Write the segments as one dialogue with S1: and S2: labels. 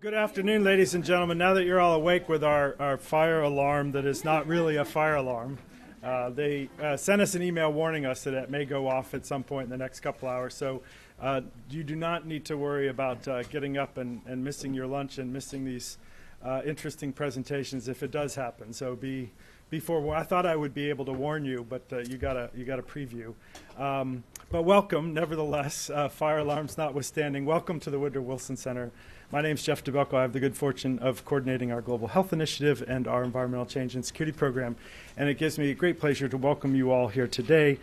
S1: Good afternoon, ladies and gentlemen. Now that you're all awake with our fire alarm that is not really a fire alarm, they sent us an email warning us that it may go off at some point in the next couple hours. So you do not need to worry about getting up and missing your lunch and missing these interesting presentations if it does happen. So be forewarned. I thought I would be able to warn you, but you got a preview. But welcome, nevertheless, fire alarms notwithstanding. Welcome to the Woodrow Wilson Center. My name is Jeff DeBelko. I have the good fortune of coordinating our Global Health Initiative and our Environmental Change and Security Program. And it gives me a great pleasure to welcome you all here today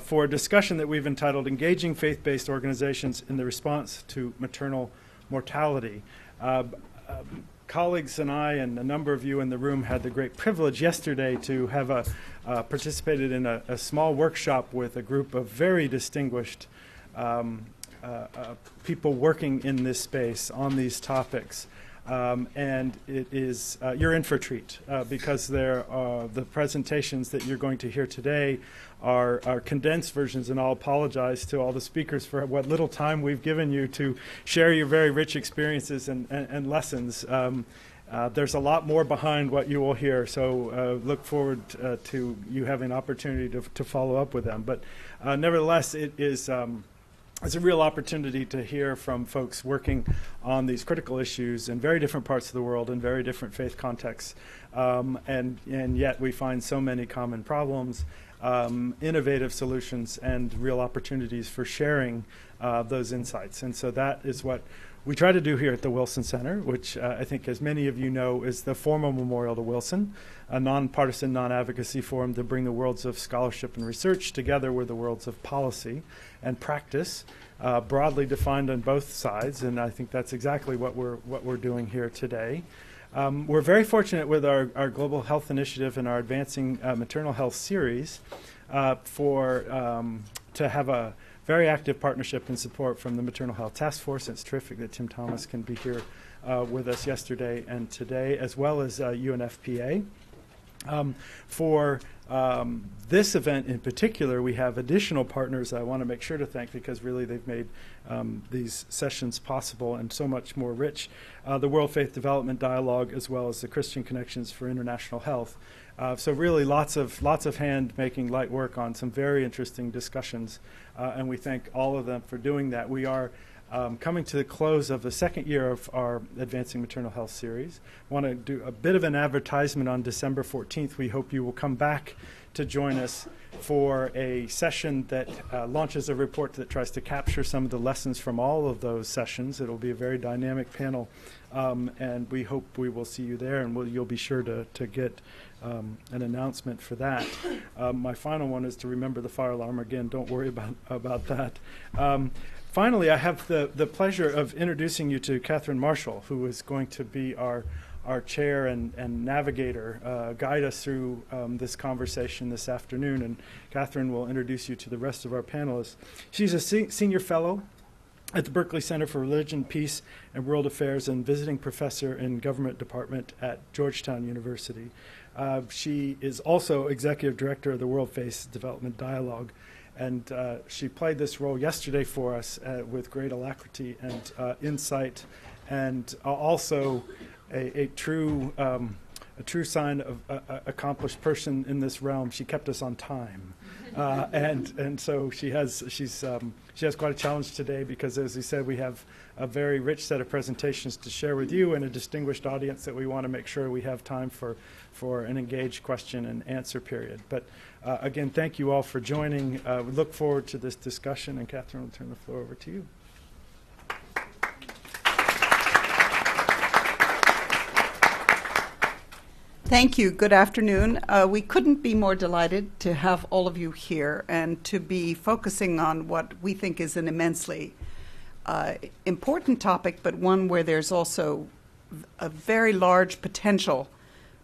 S1: for a discussion that we've entitled Engaging Faith-Based Organizations in the Response to Maternal Mortality. Colleagues and I and a number of you in the room had the great privilege yesterday to have participated in a small workshop with a group of very distinguished people working in this space on these topics. And it is, you're in for a treat because the presentations that you're going to hear today are condensed versions, and I'll apologize to all the speakers for what little time we've given you to share your very rich experiences and lessons. There's a lot more behind what you will hear, so look forward to you having an opportunity to follow up with them. But nevertheless, it is it's a real opportunity to hear from folks working on these critical issues in very different parts of the world, in very different faith contexts, and yet we find so many common problems, innovative solutions, and real opportunities for sharing those insights. And so that is what we try to do here at the Wilson Center, which I think, as many of you know, is the formal memorial to Wilson, a nonpartisan, non-advocacy forum to bring the worlds of scholarship and research together with the worlds of policy and practice, broadly defined on both sides. And I think that's exactly what we're doing here today. We're very fortunate with our Global Health Initiative and our Advancing Maternal Health series to have a very active partnership and support from the Maternal Health Task Force. It's terrific that Tim Thomas can be here with us yesterday and today, as well as UNFPA. For this event in particular, we have additional partners I want to make sure to thank because really they've made these sessions possible and so much more rich. The World Faith Development Dialogue, as well as the Christian Connections for International Health. So really lots of hand-making light work on some very interesting discussions, and we thank all of them for doing that. We are coming to the close of the second year of our Advancing Maternal Health series. I want to do a bit of an advertisement on December 14th. We hope you will come back to join us for a session that launches a report that tries to capture some of the lessons from all of those sessions. It will be a very dynamic panel, and we hope we will see you there, and you'll be sure to get an announcement for that. My final one is to remember the fire alarm. Again, don't worry about that. Finally, I have the pleasure of introducing you to Catherine Marshall, who is going to be our chair and navigator, guide us through this conversation this afternoon. And Catherine will introduce you to the rest of our panelists. She's a senior fellow at the Berkeley Center for Religion, Peace, and World Affairs and visiting professor in Government Department at Georgetown University. She is also executive director of the World Faith Development Dialogue. And she played this role yesterday for us with great alacrity and insight, and also a true sign of an accomplished person in this realm. She kept us on time, and so she has quite a challenge today because, as we said, we have a very rich set of presentations to share with you and a distinguished audience that we want to make sure we have time for an engaged question and answer period. But again, thank you all for joining. We look forward to this discussion, and Catherine will turn the floor over to you.
S2: Thank you. Good afternoon. We couldn't be more delighted to have all of you here and to be focusing on what we think is an immensely important topic, but one where there's also a very large potential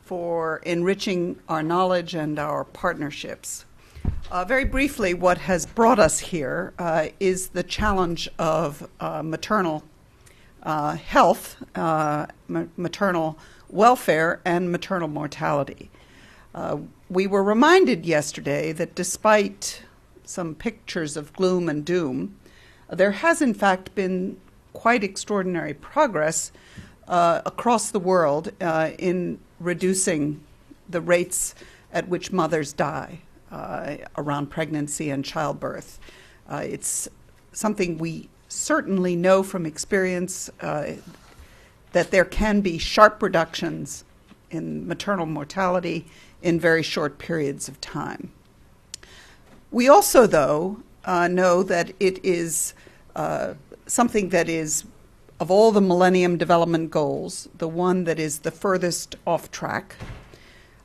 S2: for enriching our knowledge and our partnerships. Very briefly, what has brought us here is the challenge of maternal health, maternal welfare, and maternal mortality. We were reminded yesterday that despite some pictures of gloom and doom, there has in fact been quite extraordinary progress across the world in reducing the rates at which mothers die around pregnancy and childbirth. It's something we certainly know from experience that there can be sharp reductions in maternal mortality in very short periods of time. We also, though, know that it is something that is, of all the Millennium Development Goals, the one that is the furthest off track.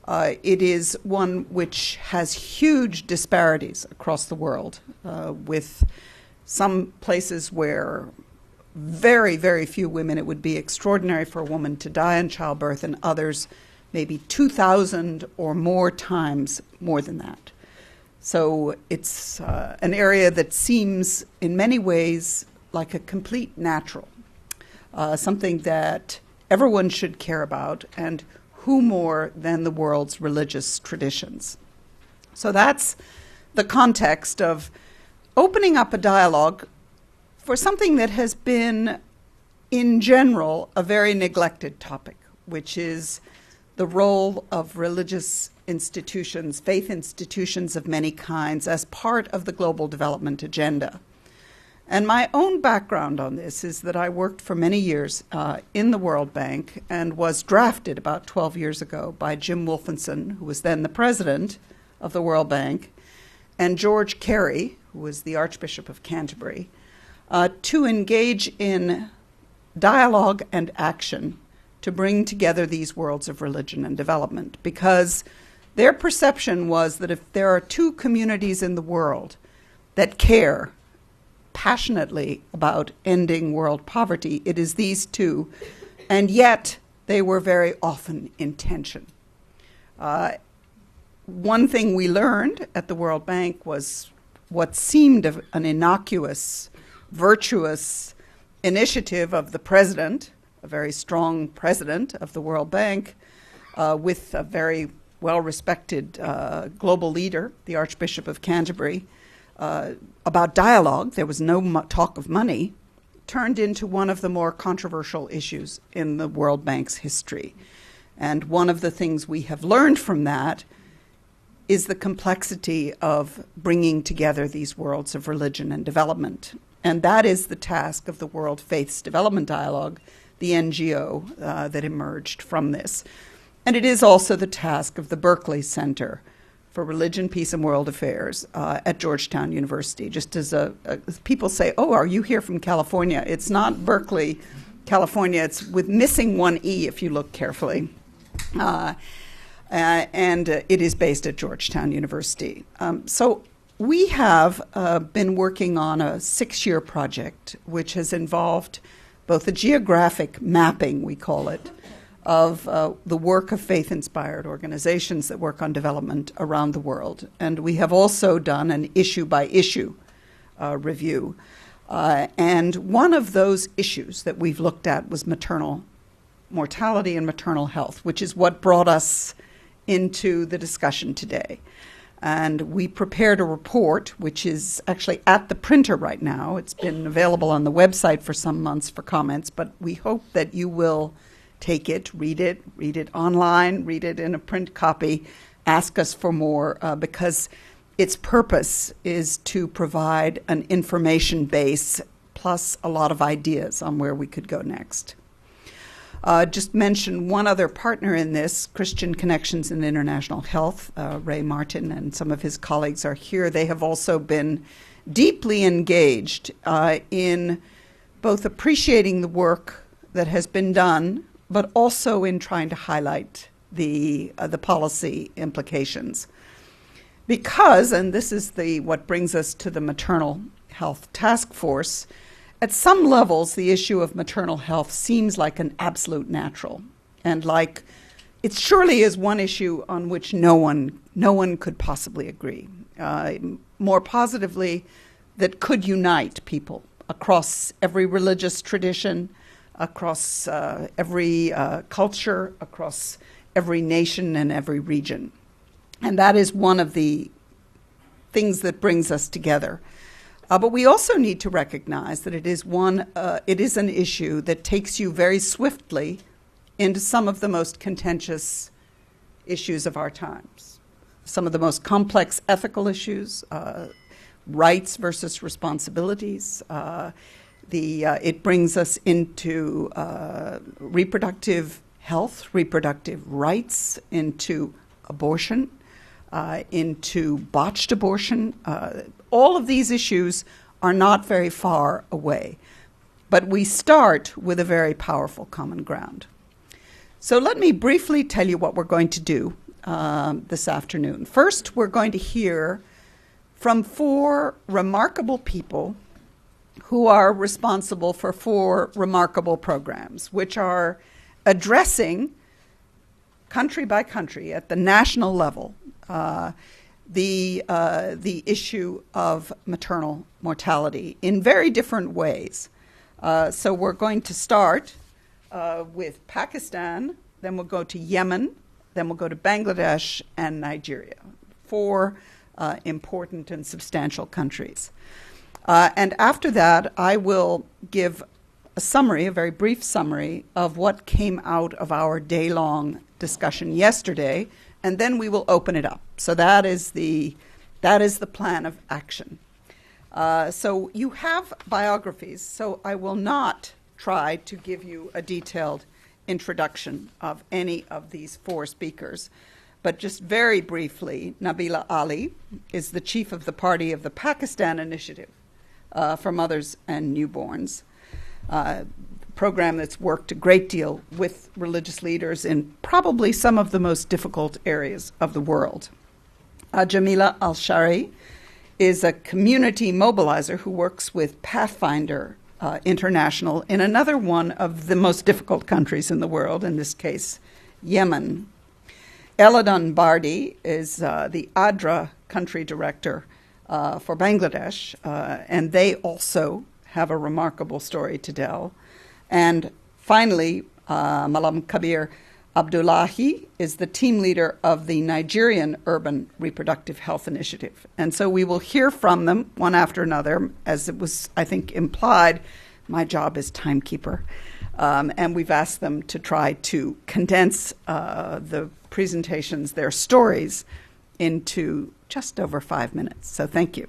S2: It is one which has huge disparities across the world, with some places where very, very few women, it would be extraordinary for a woman to die in childbirth, and others maybe 2,000 or more times more than that. So it's an area that seems in many ways like a complete natural, something that everyone should care about, and who more than the world's religious traditions. So that's the context of opening up a dialogue for something that has been, in general, a very neglected topic, which is the role of religious institutions, faith institutions of many kinds, as part of the global development agenda. And my own background on this is that I worked for many years in the World Bank and was drafted about 12 years ago by Jim Wolfenson, who was then the president of the World Bank, and George Carey, who was the Archbishop of Canterbury, to engage in dialogue and action to bring together these worlds of religion and development, because their perception was that if there are two communities in the world that care passionately about ending world poverty, it is these two, and yet they were very often in tension. One thing we learned at the World Bank was what seemed an innocuous, virtuous initiative of the president, a very strong president of the World Bank, with a very well-respected global leader, the Archbishop of Canterbury, about dialogue. There was no talk of money, turned into one of the more controversial issues in the World Bank's history. And one of the things we have learned from that is the complexity of bringing together these worlds of religion and development. And that is the task of the World Faiths Development Dialogue, the NGO that emerged from this. And it is also the task of the Berkeley Center for Religion, Peace, and World Affairs at Georgetown University. Just as people say, oh, are you here from California? It's not Berkeley, California. It's with missing one E if you look carefully. And it is based at Georgetown University. So we have been working on a 6-year project which has involved both a geographic mapping, we call it, of the work of faith-inspired organizations that work on development around the world. And we have also done an issue-by-issue review. And one of those issues that we've looked at was maternal mortality and maternal health, which is what brought us into the discussion today. And we prepared a report, which is actually at the printer right now. It's been available on the website for some months for comments, but we hope that you will take it, read it online, read it in a print copy, ask us for more, because its purpose is to provide an information base plus a lot of ideas on where we could go next. Just mention one other partner in this, Christian Connections in International Health. Ray Martin and some of his colleagues are here. They have also been deeply engaged in both appreciating the work that has been done, but also in trying to highlight the policy implications. Because, and this is what brings us to the Maternal Health Task Force, at some levels, the issue of maternal health seems like an absolute natural, and like it surely is one issue on which no one could possibly agree. More positively, that could unite people across every religious tradition, across every culture, across every nation and every region. And that is one of the things that brings us together. But we also need to recognize that it is an issue that takes you very swiftly into some of the most contentious issues of our times, some of the most complex ethical issues, rights versus responsibilities. It brings us into reproductive health, reproductive rights, into abortion, into botched abortion. All of these issues are not very far away, but we start with a very powerful common ground. So let me briefly tell you what we're going to do this afternoon. First, we're going to hear from 4 remarkable people who are responsible for 4 remarkable programs, which are addressing country by country at the national level the issue of maternal mortality in very different ways. So we're going to start with Pakistan, then we'll go to Yemen, then we'll go to Bangladesh and Nigeria, 4 important and substantial countries. And after that, I will give a summary, a very brief summary, of what came out of our day-long discussion yesterday, and then we will open it up. So that is the plan of action. So you have biographies, so I will not try to give you a detailed introduction of any of these 4 speakers. But just very briefly, Nabila Ali is the chief of the party of the Pakistan Initiative for Mothers and Newborns, program that's worked a great deal with religious leaders in probably some of the most difficult areas of the world. Jamila Al-Shari is a community mobilizer who works with Pathfinder International in another one of the most difficult countries in the world, in this case, Yemen. Eladon Bardi is the ADRA country director for Bangladesh, and they also have a remarkable story to tell. And finally, Malam Kabir Abdullahi is the team leader of the Nigerian Urban Reproductive Health Initiative. And so we will hear from them one after another. As it was, I think, implied, my job is timekeeper. And we've asked them to try to condense the presentations, their stories, into just over 5 minutes. So thank you.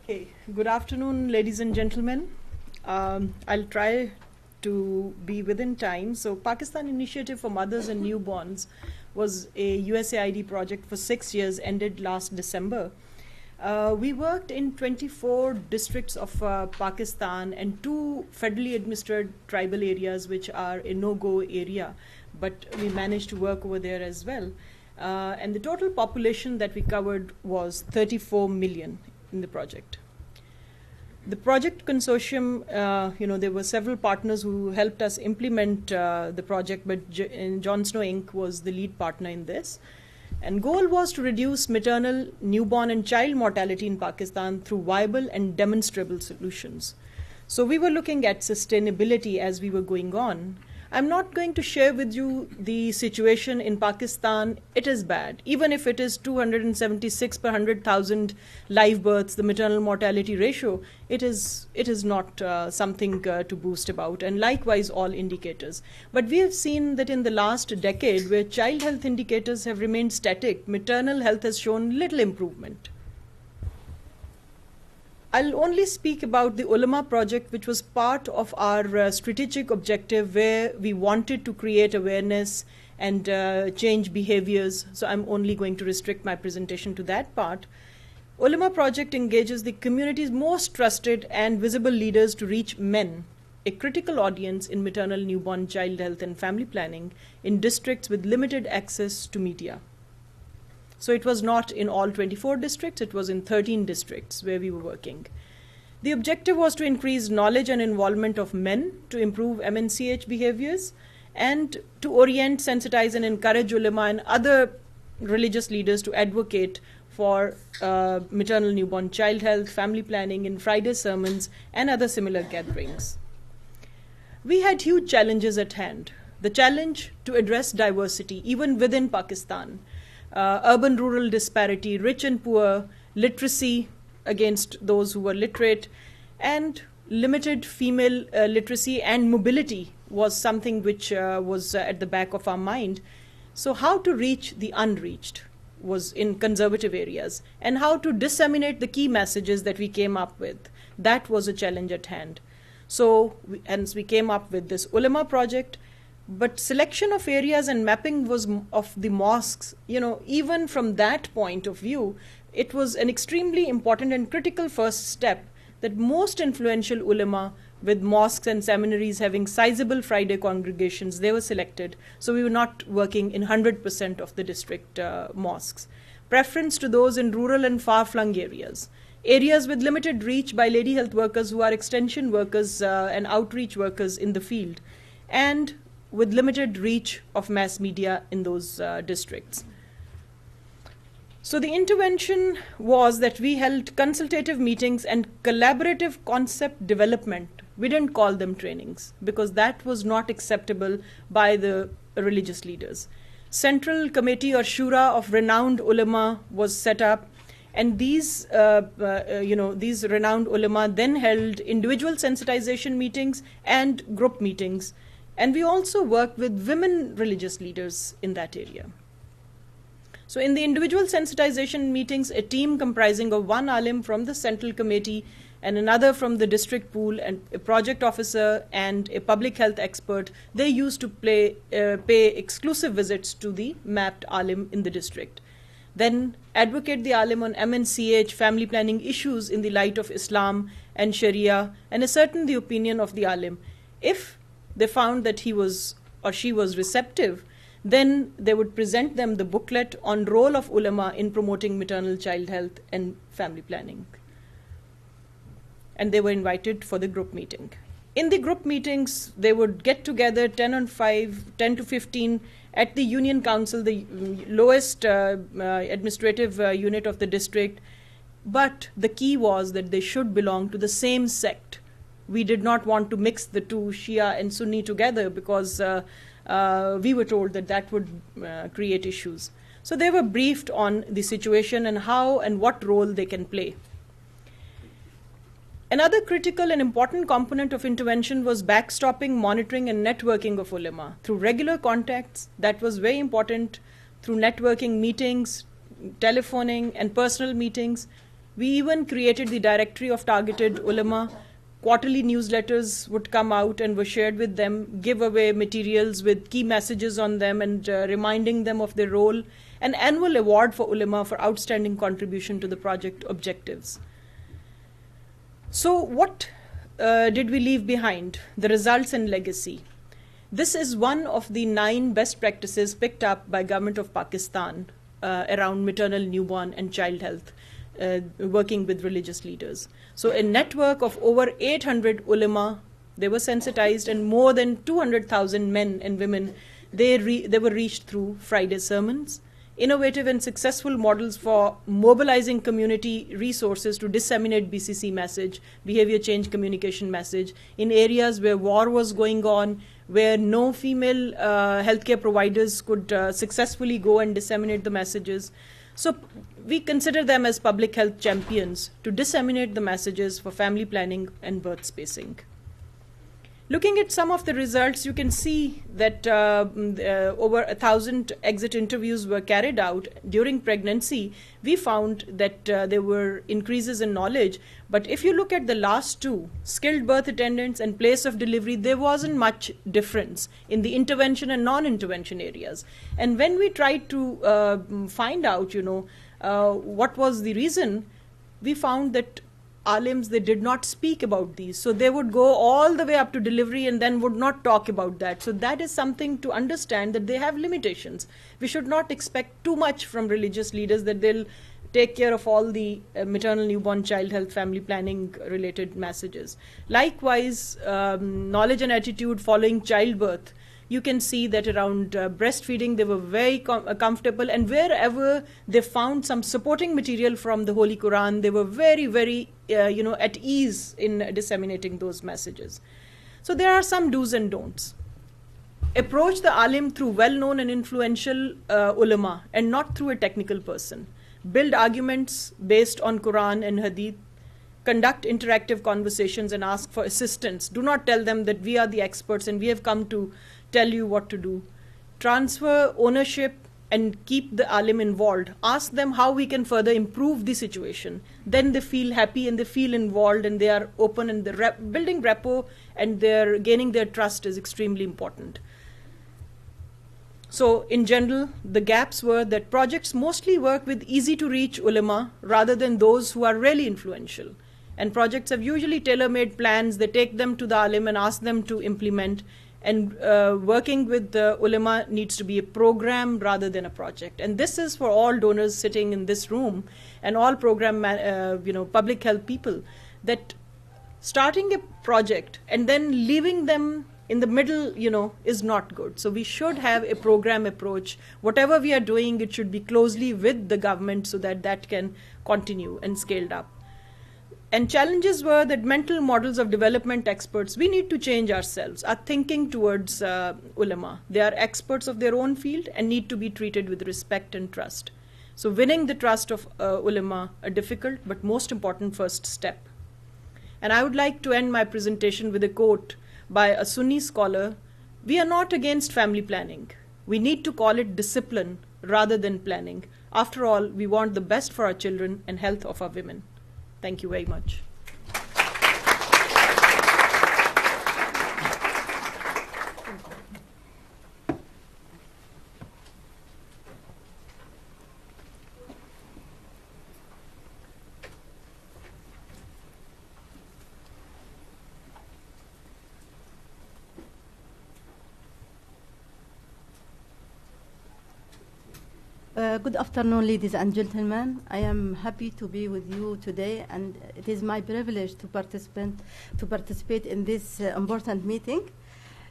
S3: Okay, good afternoon, ladies and gentlemen. I'll try to be within time. So Pakistan Initiative for Mothers and Newborns was a USAID project for 6 years, ended last December. We worked in 24 districts of Pakistan and 2 federally administered tribal areas, which are a no-go area, but we managed to work over there as well. And the total population that we covered was 34 million in the project. The project consortium, there were several partners who helped us implement the project, but John Snow Inc. was the lead partner in this. And goal was to reduce maternal, newborn, and child mortality in Pakistan through viable and demonstrable solutions. So we were looking at sustainability as we were going on. I'm not going to share with you the situation in Pakistan. It is bad. Even if it is 276 per 100,000 live births, the maternal mortality ratio, it is not something to boast about, and likewise all indicators. But we have seen that in the last decade, where child health indicators have remained static, maternal health has shown little improvement. I'll only speak about the Ulama project, which was part of our strategic objective where we wanted to create awareness and change behaviors. So I'm only going to restrict my presentation to that part. Ulama project engages the community's most trusted and visible leaders to reach men, a critical audience in maternal, newborn, child health and family planning in districts with limited access to media. So it was not in all 24 districts, it was in 13 districts where we were working. The objective was to increase knowledge and involvement of men to improve MNCH behaviors and to orient, sensitize and encourage ulama and other religious leaders to advocate for maternal newborn child health, family planning in Friday sermons and other similar gatherings. We had huge challenges at hand. The challenge to address diversity, even within Pakistan, urban-rural disparity, rich and poor, literacy against those who were literate, and limited female literacy and mobility was something which was at the back of our mind. So how to reach the unreached was in conservative areas, and how to disseminate the key messages that we came up with. That was a challenge at hand. So hence we came up with this ulama project, but selection of areas and mapping was of the mosques, even from that point of view, it was an extremely important and critical first step that most influential ulama with mosques and seminaries having sizable Friday congregations, they were selected. So we were not working in 100% of the district mosques. Preference to those in rural and far-flung areas. Areas with limited reach by lady health workers who are extension workers and outreach workers in the field, and with limited reach of mass media in those districts. So the intervention was that we held consultative meetings and collaborative concept development. We didn't call them trainings because that was not acceptable by the religious leaders. Central committee or shura of renowned ulama was set up, and these renowned ulama then held individual sensitization meetings and group meetings. And we also worked with women religious leaders in that area. So in the individual sensitization meetings, a team comprising of one alim from the central committee and another from the district pool and a project officer and a public health expert, they used to pay exclusive visits to the mapped alim in the district. Then advocate the alim on MNCH, family planning issues in the light of Islam and Sharia, and ascertain the opinion of the alim. If they found that he was or she was receptive, then they would present them the booklet on role of ulama in promoting maternal child health and family planning. And they were invited for the group meeting. In the group meetings, they would get together 10 to 15 at the Union Council, the lowest administrative unit of the district. But the key was that they should belong to the same sect. We did not want to mix the two, Shia and Sunni, together because we were told that that would create issues. So they were briefed on the situation and how and what role they can play. Another critical and important component of intervention was backstopping, monitoring, and networking of ulama through regular contacts. That was very important, through networking meetings, telephoning, and personal meetings. We even created the directory of targeted ulama. Quarterly newsletters would come out and were shared with them, give away materials with key messages on them and reminding them of their role, an annual award for ulama for outstanding contribution to the project objectives. So what did we leave behind? The results and legacy. This is one of the 9 best practices picked up by Government of Pakistan around maternal, newborn and child health, working with religious leaders. So a network of over 800 ulama, they were sensitized, and more than 200,000 men and women, they were reached through Friday sermons. Innovative and successful models for mobilizing community resources to disseminate BCC message, behavior change communication message, in areas where war was going on, where no female healthcare providers could successfully go and disseminate the messages. So we consider them as public health champions to disseminate the messages for family planning and birth spacing. Looking at some of the results, you can see that over 1,000 exit interviews were carried out during pregnancy. We found that there were increases in knowledge. But if you look at the last 2, skilled birth attendants and place of delivery, there wasn't much difference in the intervention and non-intervention areas. And when we tried to find out, what was the reason, we found that alims, they did not speak about these. So they would go all the way up to delivery and then would not talk about that. So that is something to understand, that they have limitations. We should not expect too much from religious leaders, that they'll take care of all the maternal, newborn, child health, family planning related messages. Likewise, knowledge and attitude following childbirth. you can see that around breastfeeding, they were very comfortable. And wherever they found some supporting material from the Holy Quran, they were very, very, at ease in disseminating those messages. So there are some do's and don'ts. Approach the alim through well-known and influential ulama and not through a technical person. Build arguments based on Quran and Hadith. Conduct interactive conversations and ask for assistance. Do not tell them that we are the experts and we have come to tell you what to do. Transfer ownership and keep the alim involved. Ask them how we can further improve the situation. Then they feel happy and they feel involved and they are open, and building rapport and they're gaining their trust is extremely important. So in general, the gaps were that projects mostly work with easy to reach ulama rather than those who are really influential. And projects have usually tailor-made plans. They take them to the alim and ask them to implement. And working with the ulama needs to be a program rather than a project. And this is for all donors sitting in this room and all program, public health people, that starting a project and then leaving them in the middle, is not good. So we should have a program approach. Whatever we are doing, it should be closely with the government so that that can continue and scaled up. And challenges were that mental models of development experts, we need to change ourselves, are thinking towards ulama. They are experts of their own field and need to be treated with respect and trust. So winning the trust of ulama, a difficult but most important first step. And I would like to end my presentation with a quote by a Sunni scholar: "We are not against family planning. We need to call it discipline rather than planning. After all, we want the best for our children and health of our women." Thank you very much.
S4: Good afternoon, ladies and gentlemen. I am happy to be with you today, and it is my privilege to participate in this important meeting.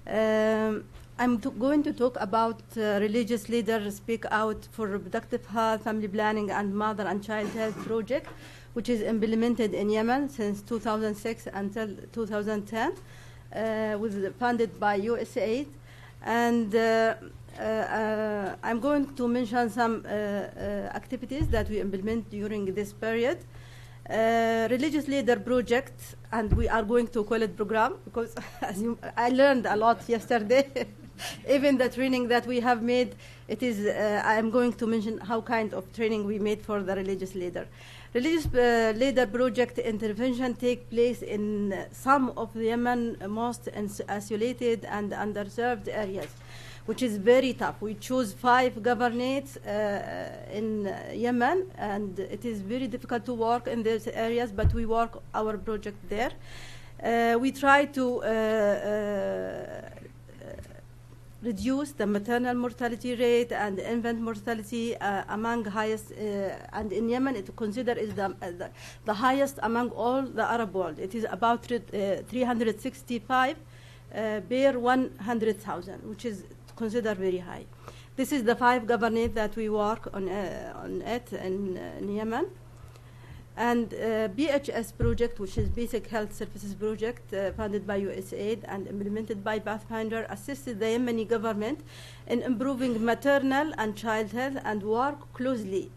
S4: I'm going to talk about religious leaders speak out for reproductive health, family planning, and mother and child health project, which is implemented in Yemen since 2006 until 2010, was funded by USAID. And I'm going to mention some activities that we implement during this period. Religious leader project, and we are going to call it program because I learned a lot yesterday. Even the training that we have made, it is. I'm going to mention how kind of training we made for the religious leader. Religious leader project intervention take place in some of the Yemen most isolated and underserved areas, which is very tough. We choose 5 governorates in Yemen, and it is very difficult to work in these areas, but we work our project there. We try to reduce the maternal mortality rate and infant mortality among highest, and in Yemen it considered is the highest among all the Arab world. It is about 365 per 100,000, which is considered very high. This is the 5 governorate that we work on it in Yemen. And BHS project, which is Basic Health Services Project, funded by USAID and implemented by Pathfinder, assisted the Yemeni government in improving maternal and child health and work closely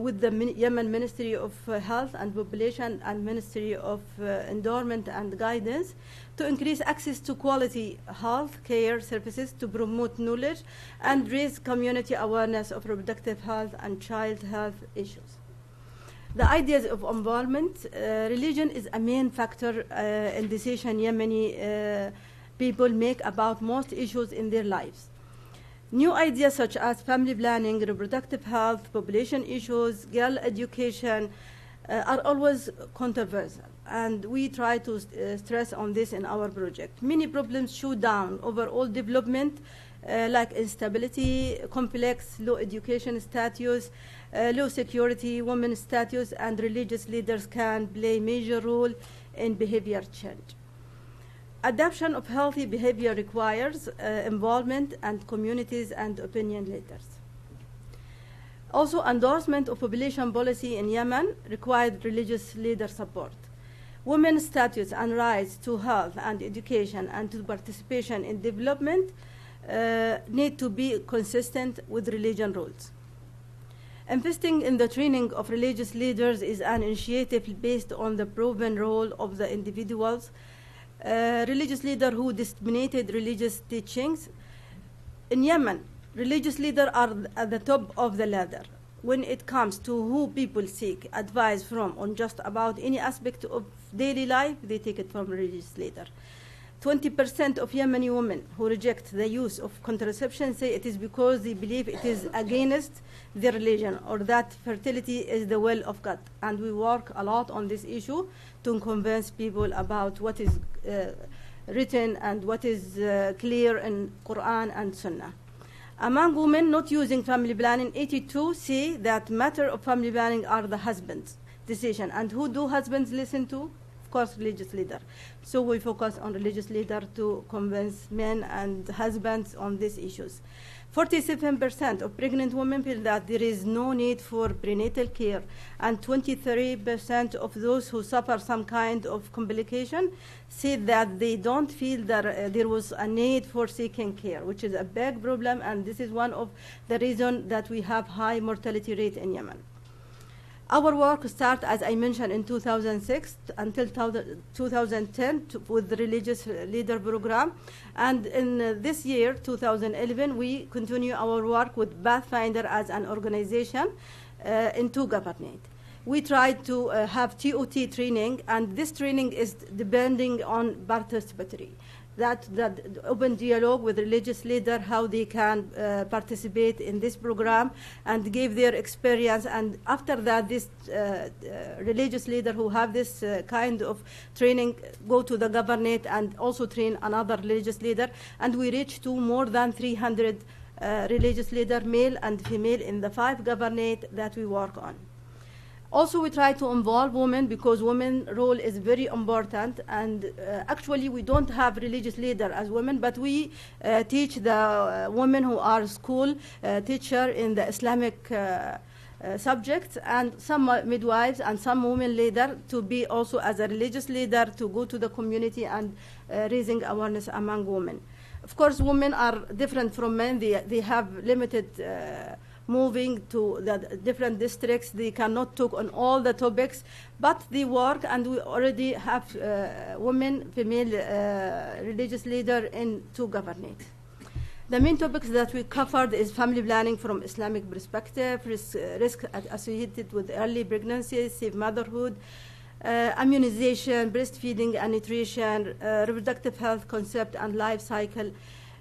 S4: with the Yemen Ministry of Health and Population and Ministry of Endowment and Guidance to increase access to quality health care services, to promote knowledge and raise community awareness of reproductive health and child health issues. The ideas of involvement, religion is a main factor in decision Yemeni people make about most issues in their lives. New ideas such as family planning, reproductive health, population issues, girl education are always controversial, and we try to stress on this in our project. Many problems shoot down overall development, like instability, complex, low education status, low security, women's status, and religious leaders can play major role in behavior change. Adoption of healthy behavior requires involvement and communities and opinion leaders. Also, endorsement of population policy in Yemen required religious leader support. Women's status and rights to health and education and to participation in development need to be consistent with religion rules. Investing in the training of religious leaders is an initiative based on the proven role of the individuals, religious leaders who disseminated religious teachings. In Yemen, religious leaders are at the top of the ladder when it comes to who people seek advice from on just about any aspect of daily life. They take it from religious leader. 20% of Yemeni women who reject the use of contraception say it is because they believe it is against their religion or that fertility is the will of God. And we work a lot on this issue to convince people about what is written and what is clear in Quran and Sunnah. Among women not using family planning, 82 say that matter of family planning are the husband's decision. And who do husbands listen to? Of course, religious leader. So we focus on religious leader to convince men and husbands on these issues. 47% of pregnant women feel that there is no need for prenatal care, and 23% of those who suffer some kind of complication say that they don't feel that there was a need for seeking care, which is a big problem, and this is one of the reasons that we have high mortality rate in Yemen. Our work started, as I mentioned, in 2006 until 2010 with the Religious Leader Program. And in this year, 2011, we continue our work with Pathfinder as an organization in 2 governorates. We tried to have TOT training, and this training is depending on participatory. That open dialogue with religious leaders, how they can participate in this program and give their experience. And after that, this religious leader who have this kind of training go to the governorate and also train another religious leader. And we reach to more than 300 religious leaders, male and female, in the 5 governorates that we work on. Also, we try to involve women because women's role is very important. And actually, we don't have religious leaders as women, but we teach the women who are school teacher in the Islamic subjects, and some midwives and some women leaders to be also as a religious leader to go to the community and raising awareness among women. Of course, women are different from men. They have limited moving to the different districts. They cannot talk on all the topics, but they work, and we already have women, female religious leaders in 2 governorates. The main topics that we covered is family planning from Islamic perspective, risk associated with early pregnancy, safe motherhood, immunization, breastfeeding and nutrition, reproductive health concept and life cycle,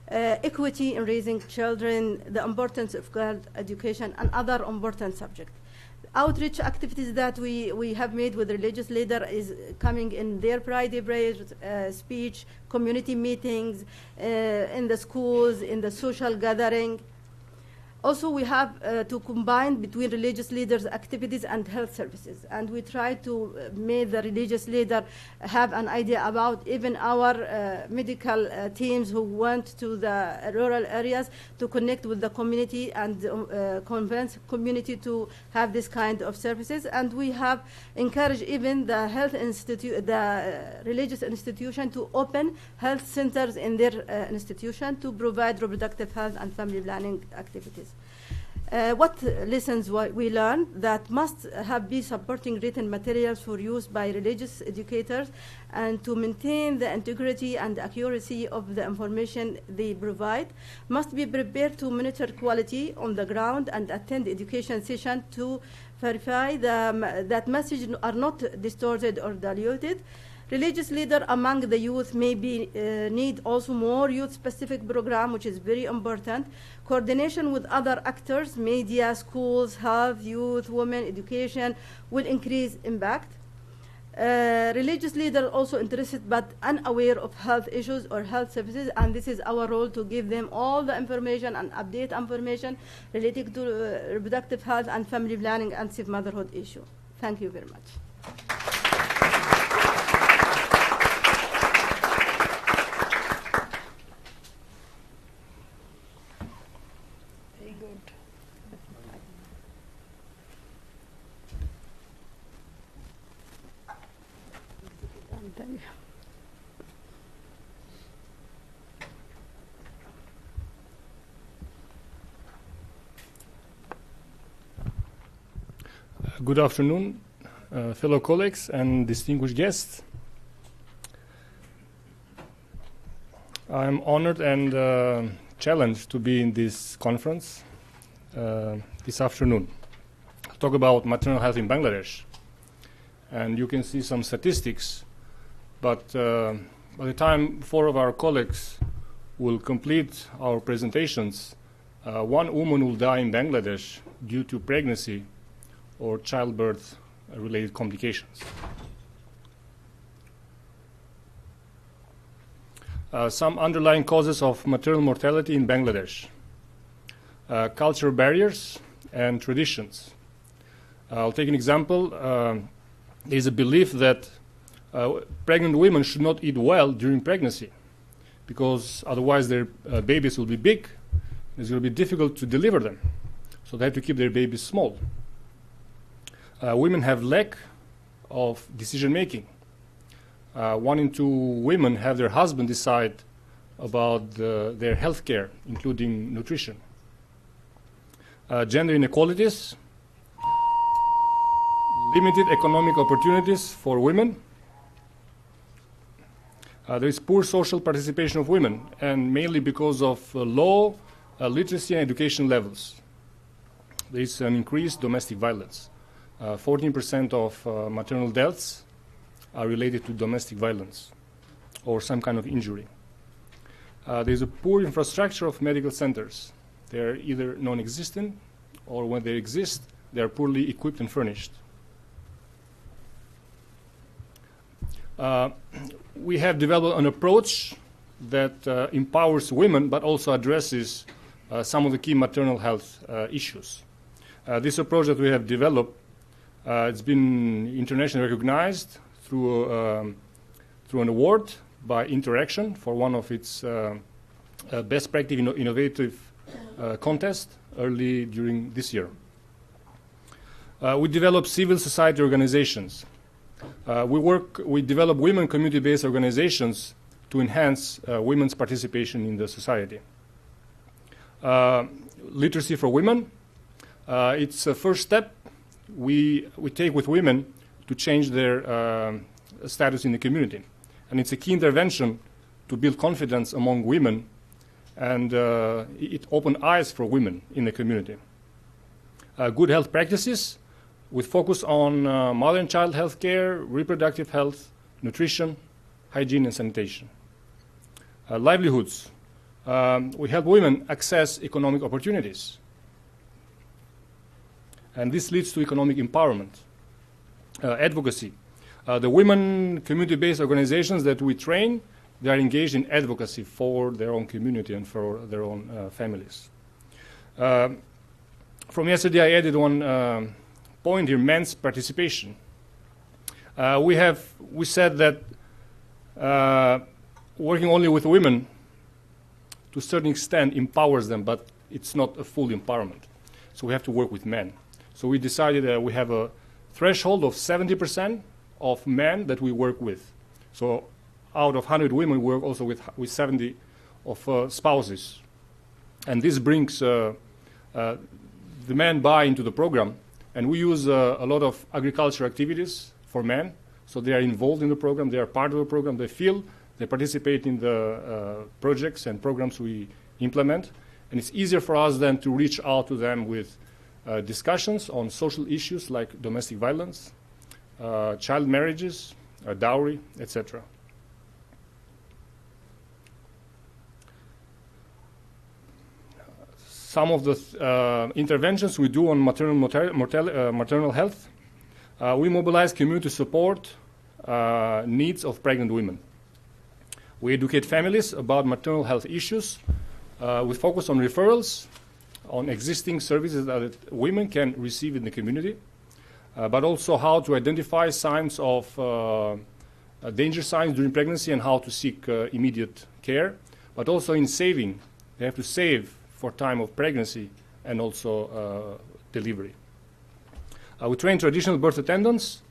S4: equity in raising children, the importance of girl education, and other important subjects. Outreach activities that we have made with religious leaders is coming in their Friday prayers, speech, community meetings, in the schools, in the social gathering. Also, we have to combine between religious leaders' activities and health services, and we try to make the religious leader have an idea about even our medical teams who went to the rural areas to connect with the community and convince community to have this kind of services. And we have encouraged even the health institute, the religious institution, to open health centers in their institution to provide reproductive health and family planning activities. What lessons we learned? That must have be supporting written materials for use by religious educators, and to maintain the integrity and accuracy of the information they provide, must be prepared to monitor quality on the ground and attend education session to verify that messages are not distorted or diluted. Religious leaders among the youth may be need also more youth-specific program, which is very important. Coordination with other actors, media, schools, health, youth, women, education will increase impact. Religious leaders also interested but unaware of health issues or health services, and this is our role to give them all the information and update information related to reproductive health and family planning and safe motherhood issue. Thank you very much.
S5: Good afternoon, fellow colleagues and distinguished guests. I'm honored and challenged to be in this conference this afternoon. I'll talk about maternal health in Bangladesh. And you can see some statistics, but by the time 4 of our colleagues will complete our presentations, 1 woman will die in Bangladesh due to pregnancy or childbirth-related complications. Some underlying causes of maternal mortality in Bangladesh. Cultural barriers and traditions. I'll take an example. There is a belief that pregnant women should not eat well during pregnancy because otherwise their babies will be big. It's going to be difficult to deliver them. So they have to keep their babies small. Women have lack of decision making. 1 in 2 women have their husband decide about their health care, including nutrition. Gender inequalities, limited economic opportunities for women. There is poor social participation of women, and mainly because of low literacy and education levels. There is an increased domestic violence. 14% of maternal deaths are related to domestic violence or some kind of injury. There is a poor infrastructure of medical centers. They are either non-existent or when they exist, they are poorly equipped and furnished. We have developed an approach that empowers women but also addresses some of the key maternal health issues. This approach that we have developed, it's been internationally recognized through an award by Interaction for one of its best practice innovative contests early during this year. We develop civil society organizations. We develop women community-based organizations to enhance women's participation in the society. Literacy for women. It's a first step we take with women to change their status in the community. And it's a key intervention to build confidence among women, and it opened eyes for women in the community. Good health practices with focus on mother and child health care, reproductive health, nutrition, hygiene, and sanitation. Livelihoods. We help women access economic opportunities. And this leads to economic empowerment. Advocacy. The women community-based organizations that we train, they are engaged in advocacy for their own community and for their own families. From yesterday, I added one point here, men's participation. We said that working only with women to a certain extent empowers them, but it's not a full empowerment. So we have to work with men. So we decided that we have a threshold of 70% of men that we work with. So out of 100 women, we work also with 70 of spouses. And this brings the men buy into the program. And we use a lot of agriculture activities for men. So they are involved in the program. They are part of the program. They feel they participate in the projects and programs we implement. And it's easier for us then to reach out to them with discussions on social issues like domestic violence, child marriages, dowry, etc. Some of the interventions we do on maternal health, we mobilize community support needs of pregnant women. We educate families about maternal health issues. We focus on referrals, on existing services that women can receive in the community, but also how to identify signs of danger signs during pregnancy and how to seek immediate care, but also in saving. They have to save for time of pregnancy and also delivery. We train traditional birth attendants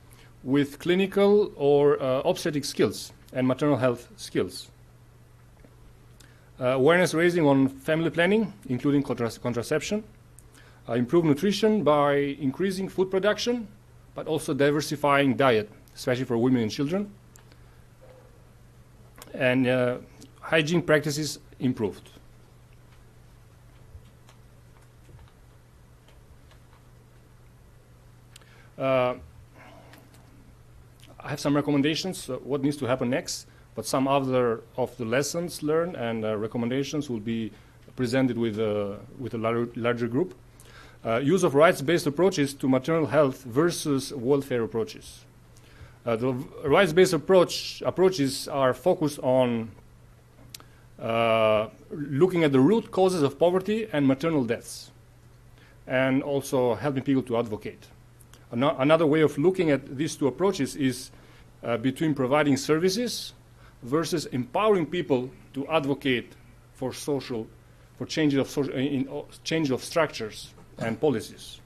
S5: with clinical or obstetric skills and maternal health skills. Awareness raising on family planning, including contraception. Improve nutrition by increasing food production but also diversifying diet, especially for women and children. And hygiene practices improved. I have some recommendations what needs to happen next, but some other of the lessons learned and recommendations will be presented with a larger group. Use of rights-based approaches to maternal health versus welfare approaches. The rights-based approaches are focused on looking at the root causes of poverty and maternal deaths, and also helping people to advocate. Another way of looking at these two approaches is between providing services versus empowering people to advocate for change of structures and policies.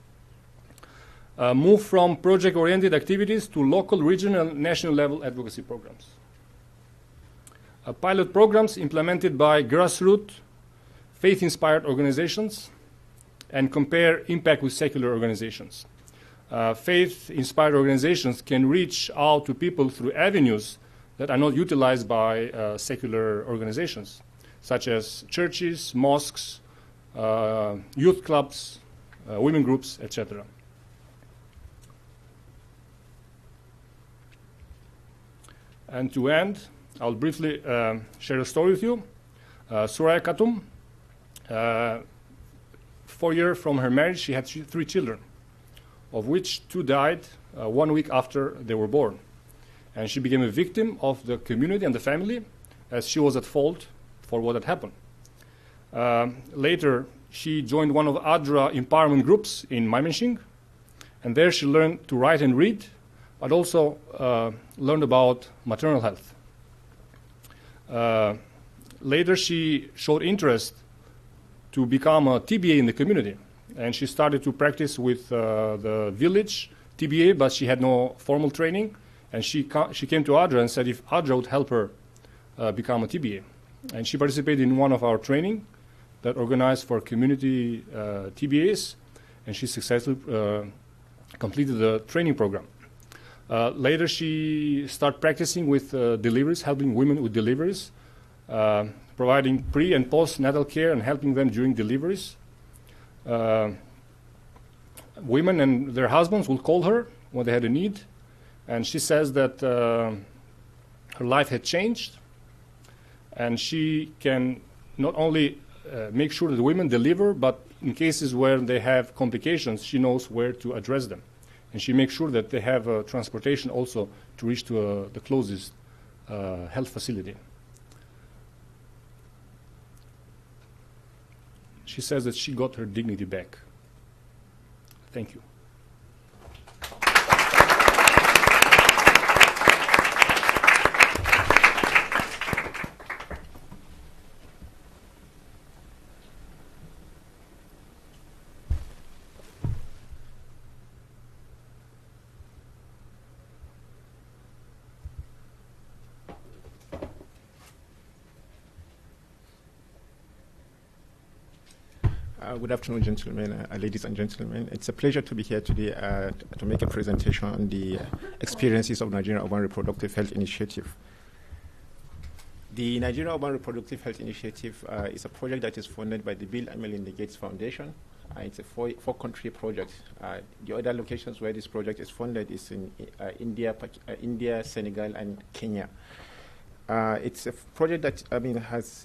S5: Move from project-oriented activities to local, regional, and national level advocacy programs. Pilot programs implemented by grassroots, faith-inspired organizations, and compare impact with secular organizations. Faith-inspired organizations can reach out to people through avenues that are not utilized by secular organizations, such as churches, mosques, youth clubs, women groups, etc. And to end, I'll briefly share a story with you. Soraya Khatum, 4 years from her marriage, she had 3 children, of which 2 died 1 week after they were born. And she became a victim of the community and the family, as she was at fault for what had happened. Later, she joined one of ADRA empowerment groups in Mymensingh, and there she learned to write and read, but also learned about maternal health. Later, she showed interest to become a TBA in the community, and she started to practice with the village TBA, but she had no formal training, and she came to ADRA and said if ADRA would help her become a TBA. And she participated in one of our training that organized for community TBAs, and she successfully completed the training program. Later, she started practicing with deliveries, helping women with deliveries, providing pre- and post-natal care and helping them during deliveries. Women and their husbands will call her when they had a need, and she says that her life had changed, and she can not only make sure that the women deliver, but in cases where they have complications, she knows where to address them. And she makes sure that they have transportation also to reach to the closest health facility. She says that she got her dignity back. Thank you.
S6: Good afternoon, gentlemen, ladies and gentlemen. It's a pleasure to be here today to make a presentation on the experiences of Nigerian Urban Reproductive Health Initiative. The Nigerian Urban Reproductive Health Initiative is a project that is funded by the Bill and Melinda Gates Foundation. It's a four-country project. The other locations where this project is funded is in India, Senegal, and Kenya. It's a project that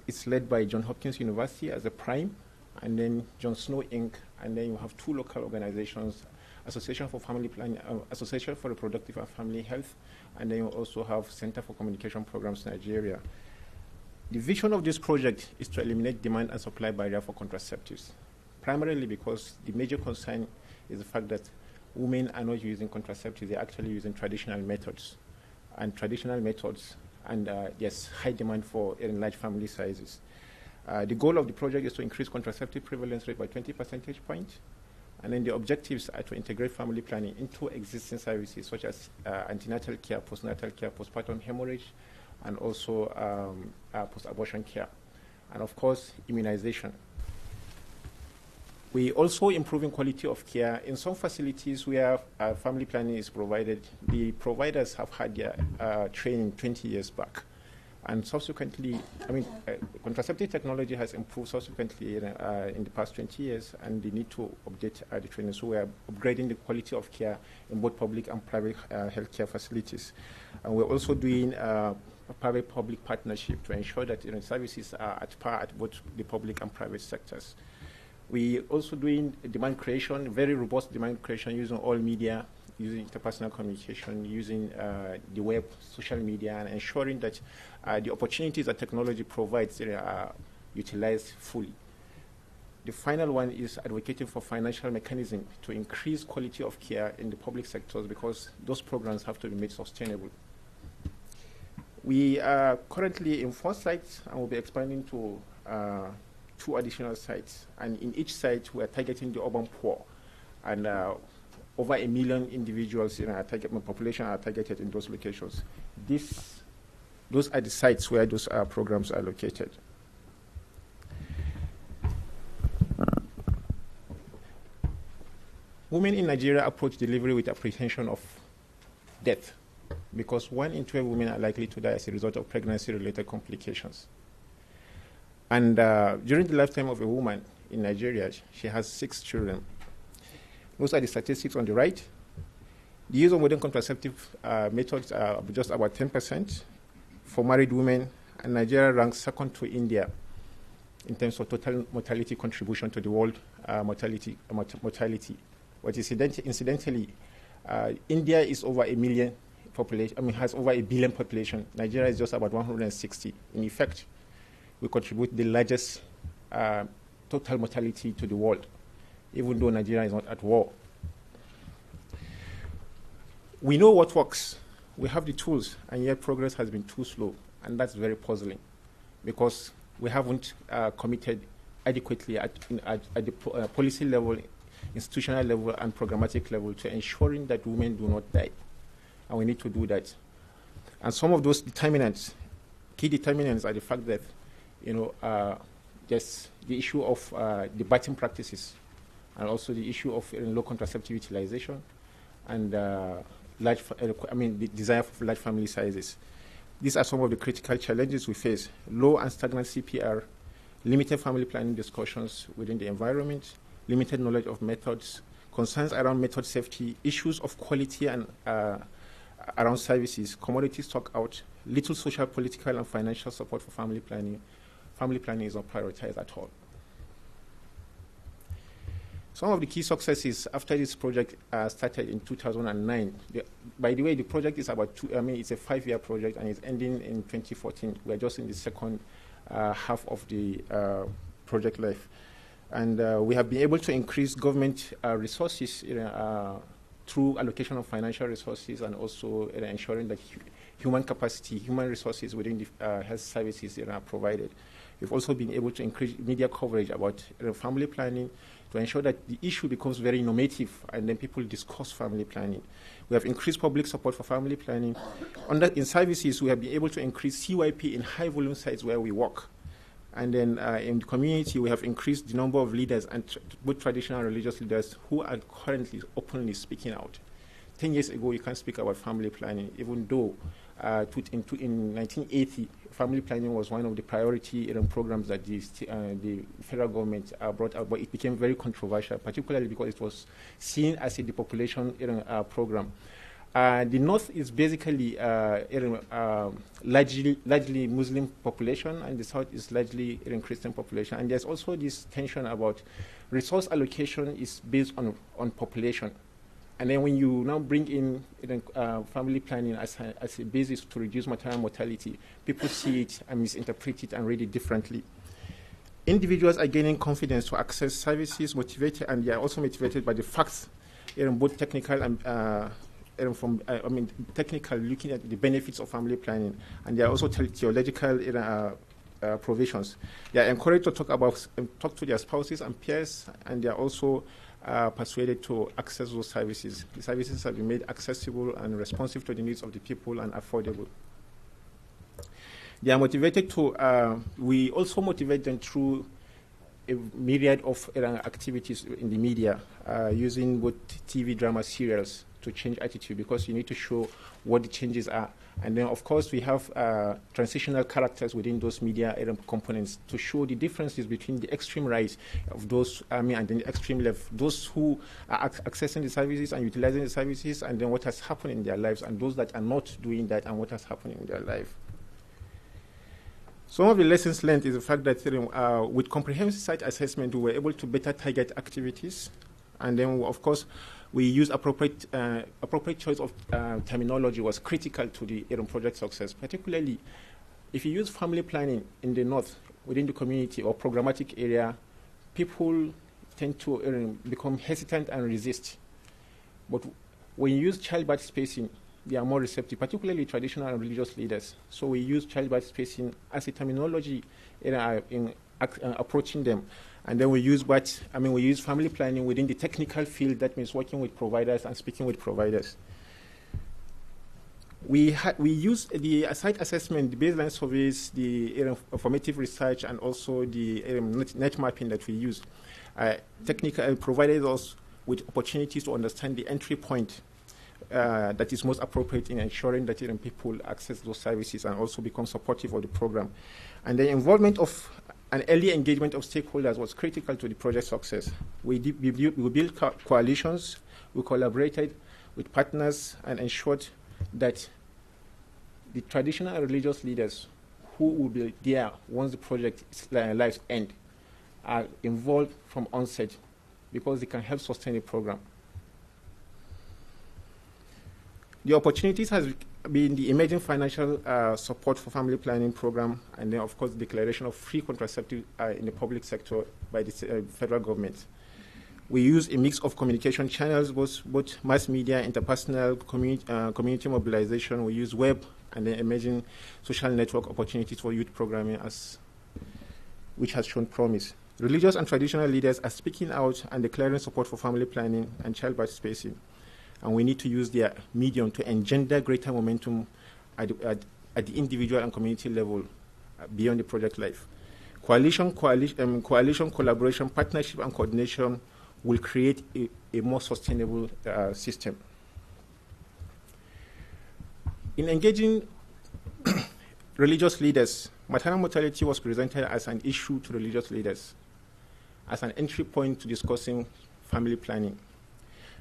S6: it's led by Johns Hopkins University as a prime, and then John Snow Inc., and then you have 2 local organizations, Association for Family Planning, Association for Reproductive and Family Health, and then you also have Center for Communication Programs Nigeria. The vision of this project is to eliminate demand and supply barrier for contraceptives, primarily because the major concern is the fact that women are not using contraceptives, they're actually using traditional methods. And yes, high demand for large family sizes. The goal of the project is to increase contraceptive prevalence rate by 20 percentage points. And then the objectives are to integrate family planning into existing services such as antenatal care, postnatal care, postpartum hemorrhage, and also post-abortion care. And of course, immunization. We also improving quality of care. In some facilities where family planning is provided, the providers have had their training 20 years back. And subsequently, contraceptive technology has improved subsequently in the past 20 years, and they need to update the training. So we are upgrading the quality of care in both public and private healthcare facilities. And we're also doing a private-public partnership to ensure that services are at par at both the public and private sectors. We also doing demand creation, very robust demand creation using all media, using interpersonal communication, using the web, social media, and ensuring that the opportunities that technology provides are utilized fully. The final one is advocating for financial mechanism to increase quality of care in the public sectors, because those programs have to be made sustainable. We are currently in 4 sites, and we'll be expanding to 2 additional sites. And in each site, we are targeting the urban poor. And over 1 million individuals in our population are targeted in those locations. Those are the sites where those programs are located. Women in Nigeria approach delivery with apprehension of death, because 1 in 12 women are likely to die as a result of pregnancy-related complications. And during the lifetime of a woman in Nigeria, she has 6 children. Those are the statistics on the right. The use of modern contraceptive methods are just about 10% for married women, and Nigeria ranks second to India in terms of total mortality contribution to the world mortality. But incidentally, India is over 1 million population. Has over 1 billion population. Nigeria is just about 160. In effect, we contribute the largest total mortality to the world, even though Nigeria is not at war. We know what works. We have the tools, and yet progress has been too slow, and that's very puzzling, because we haven't committed adequately at the policy level, institutional level, and programmatic level to ensuring that women do not die, and we need to do that. And some of those determinants, key determinants, are the fact that, just the issue of the birthing practices, and also the issue of low contraceptive utilization, and the desire for large family sizes. These are some of the critical challenges we face: low and stagnant CPR, limited family planning discussions within the environment, limited knowledge of methods, concerns around method safety, issues of quality and around services, commodity stock out, little social, political, and financial support for family planning. Family planning is not prioritized at all. Some of the key successes after this project started in 2009. By the way, the project is about it's a 5-year project, and it's ending in 2014. We're just in the second half of the project life. And we have been able to increase government resources through allocation of financial resources, and also ensuring that human capacity, human resources within the health services are provided. We've also been able to increase media coverage about family planning, to ensure that the issue becomes very normative, and then people discuss family planning. We have increased public support for family planning. In services, we have been able to increase CYP in high-volume sites where we work. And then in the community, we have increased the number of leaders, and both traditional and religious leaders, who are currently openly speaking out. 10 years ago, you can't speak about family planning, even though in 1980, family planning was one of the priority programs that the federal government brought out, but it became very controversial, particularly because it was seen as a depopulation program. The North is basically largely Muslim population, and the South is largely Christian population. And there's also this tension about resource allocation is based on population. And then when you now bring in family planning as a basis to reduce maternal mortality, people see it and misinterpret it and read it differently. Individuals are gaining confidence to access services, motivated, and they are also motivated by the facts, both technical and technical, looking at the benefits of family planning, and they are also theological provisions. They are encouraged to talk to their spouses and peers, and they are also persuaded to access those services. The services have been made accessible and responsive to the needs of the people and affordable. They are motivated to, we also motivate them through a myriad of activities in the media, using both TV drama serials to change attitude, because you need to show what the changes are. And then, of course, we have transitional characters within those media components to show the differences between the extreme right of those, and then the extreme left, those who are accessing the services and utilizing the services, and then what has happened in their lives, and those that are not doing that and what has happened in their life. Some of the lessons learned is the fact that with comprehensive site assessment, we were able to better target activities. And then, of course, we use appropriate choice of terminology was critical to the project success, particularly if you use family planning in the north, within the community or programmatic area, people tend to become hesitant and resist. But when you use childbirth spacing, they are more receptive, particularly traditional and religious leaders. So we use childbirth spacing as a terminology in approaching them. And then we use family planning within the technical field. That means working with providers and speaking with providers. We use the site assessment, the baseline surveys, the formative research, and also the net mapping that we use. Technical provided us with opportunities to understand the entry point that is most appropriate in ensuring that people access those services and also become supportive of the program. And the involvement of an early engagement of stakeholders was critical to the project success. We built coalitions, we collaborated with partners, and ensured that the traditional and religious leaders who will be there once the project's lives end are involved from onset, because they can help sustain the program. The opportunities has been the emerging financial support for family planning program, and then, of course, the declaration of free contraceptive in the public sector by the federal government. We use a mix of communication channels, both mass media, interpersonal, community mobilization. We use web and then emerging social network opportunities for youth programming, which has shown promise. Religious and traditional leaders are speaking out and declaring support for family planning and childbirth spacing. And we need to use their medium to engender greater momentum at the individual and community level beyond the project life. Coalition, collaboration, partnership, and coordination will create a more sustainable system. In engaging religious leaders, maternal mortality was presented as an issue to religious leaders, as an entry point to discussing family planning.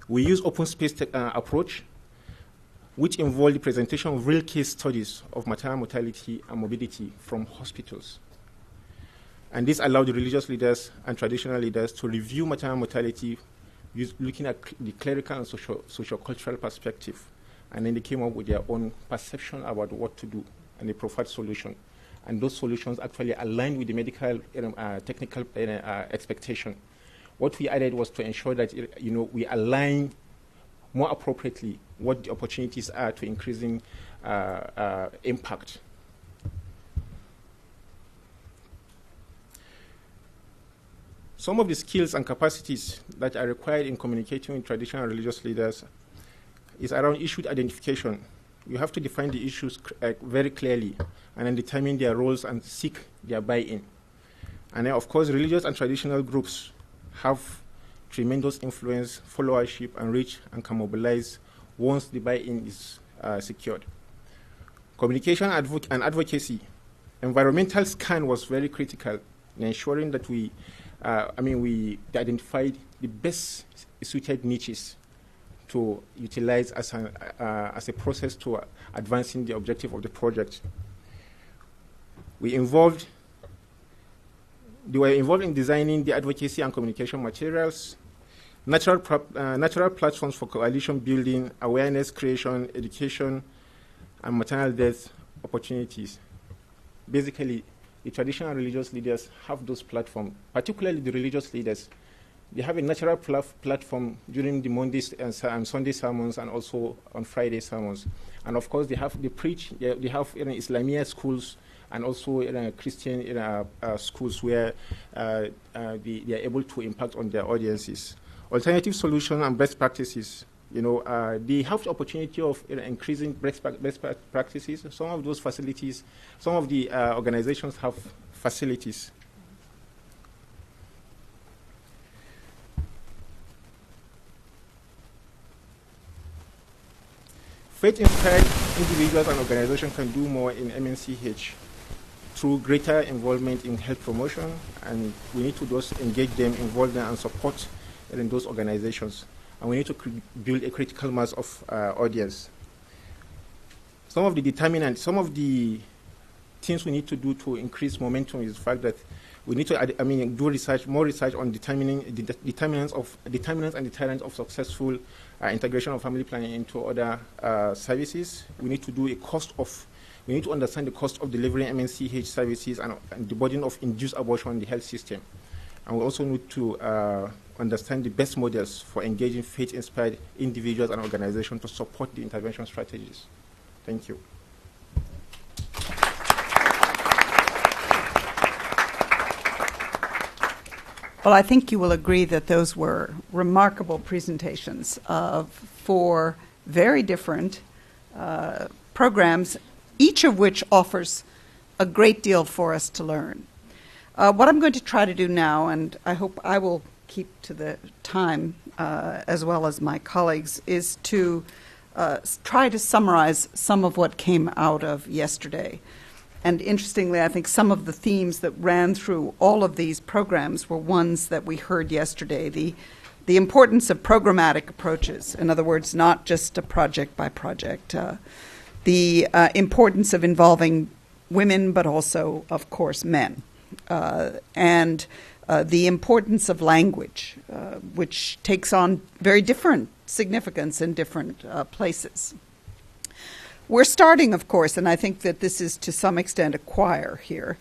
S6: We use open space approach, which involved the presentation of real case studies of maternal mortality and morbidity from hospitals. And this allowed the religious leaders and traditional leaders to review maternal mortality looking at the clerical and socio-cultural perspective. And then they came up with their own perception about what to do, and they profiled solutions. And those solutions actually aligned with the medical technical expectation. What we added was to ensure that we align more appropriately what the opportunities are to increasing impact. Some of the skills and capacities that are required in communicating with traditional religious leaders is around issue identification. You have to define the issues very clearly and then determine their roles and seek their buy-in. And then, of course, religious and traditional groups have tremendous influence, followership, and reach, and can mobilize once the buy-in is secured. Communication and advocacy. Environmental scan was very critical in ensuring that we identified the best suited niches to utilize as a process to advancing the objective of the project. They were involved in designing the advocacy and communication materials, natural platforms for coalition building, awareness creation, education, and maternal death opportunities. Basically, the traditional religious leaders have those platforms, particularly the religious leaders. They have a natural platform during the Mondays and Sunday sermons, and also on Friday sermons. And of course, they have Islamia schools, and also Christian schools where they are able to impact on their audiences. Alternative solutions and best practices. They have the opportunity of increasing best practices. Some of those facilities, some of the organizations have facilities. Faith-inspired individuals and organizations can do more in MNCH through greater involvement in health promotion, and we need to just engage them, involve them, and support in those organizations. And we need to build a critical mass of audience. Some of the determinants, some of the things we need to do to increase momentum is the fact that we need to, do research, more research on determining the determinants and deterrents of successful integration of family planning into other services. We need to do we need to understand the cost of delivering MNCH services and the burden of induced abortion in the health system. And we also need to understand the best models for engaging faith-inspired individuals and organizations to support the intervention strategies. Thank you.
S2: Well, I think you will agree that those were remarkable presentations for very different programs, each of which offers a great deal for us to learn. What I'm going to try to do now, and I hope I will keep to the time as well as my colleagues, is to try to summarize some of what came out of yesterday. And interestingly, I think some of the themes that ran through all of these programs were ones that we heard yesterday. The importance of programmatic approaches, in other words, not just a project by project. The importance of involving women, but also, of course, men. And the importance of language, which takes on very different significance in different places. We're starting, of course, and I think that this is to some extent a choir here,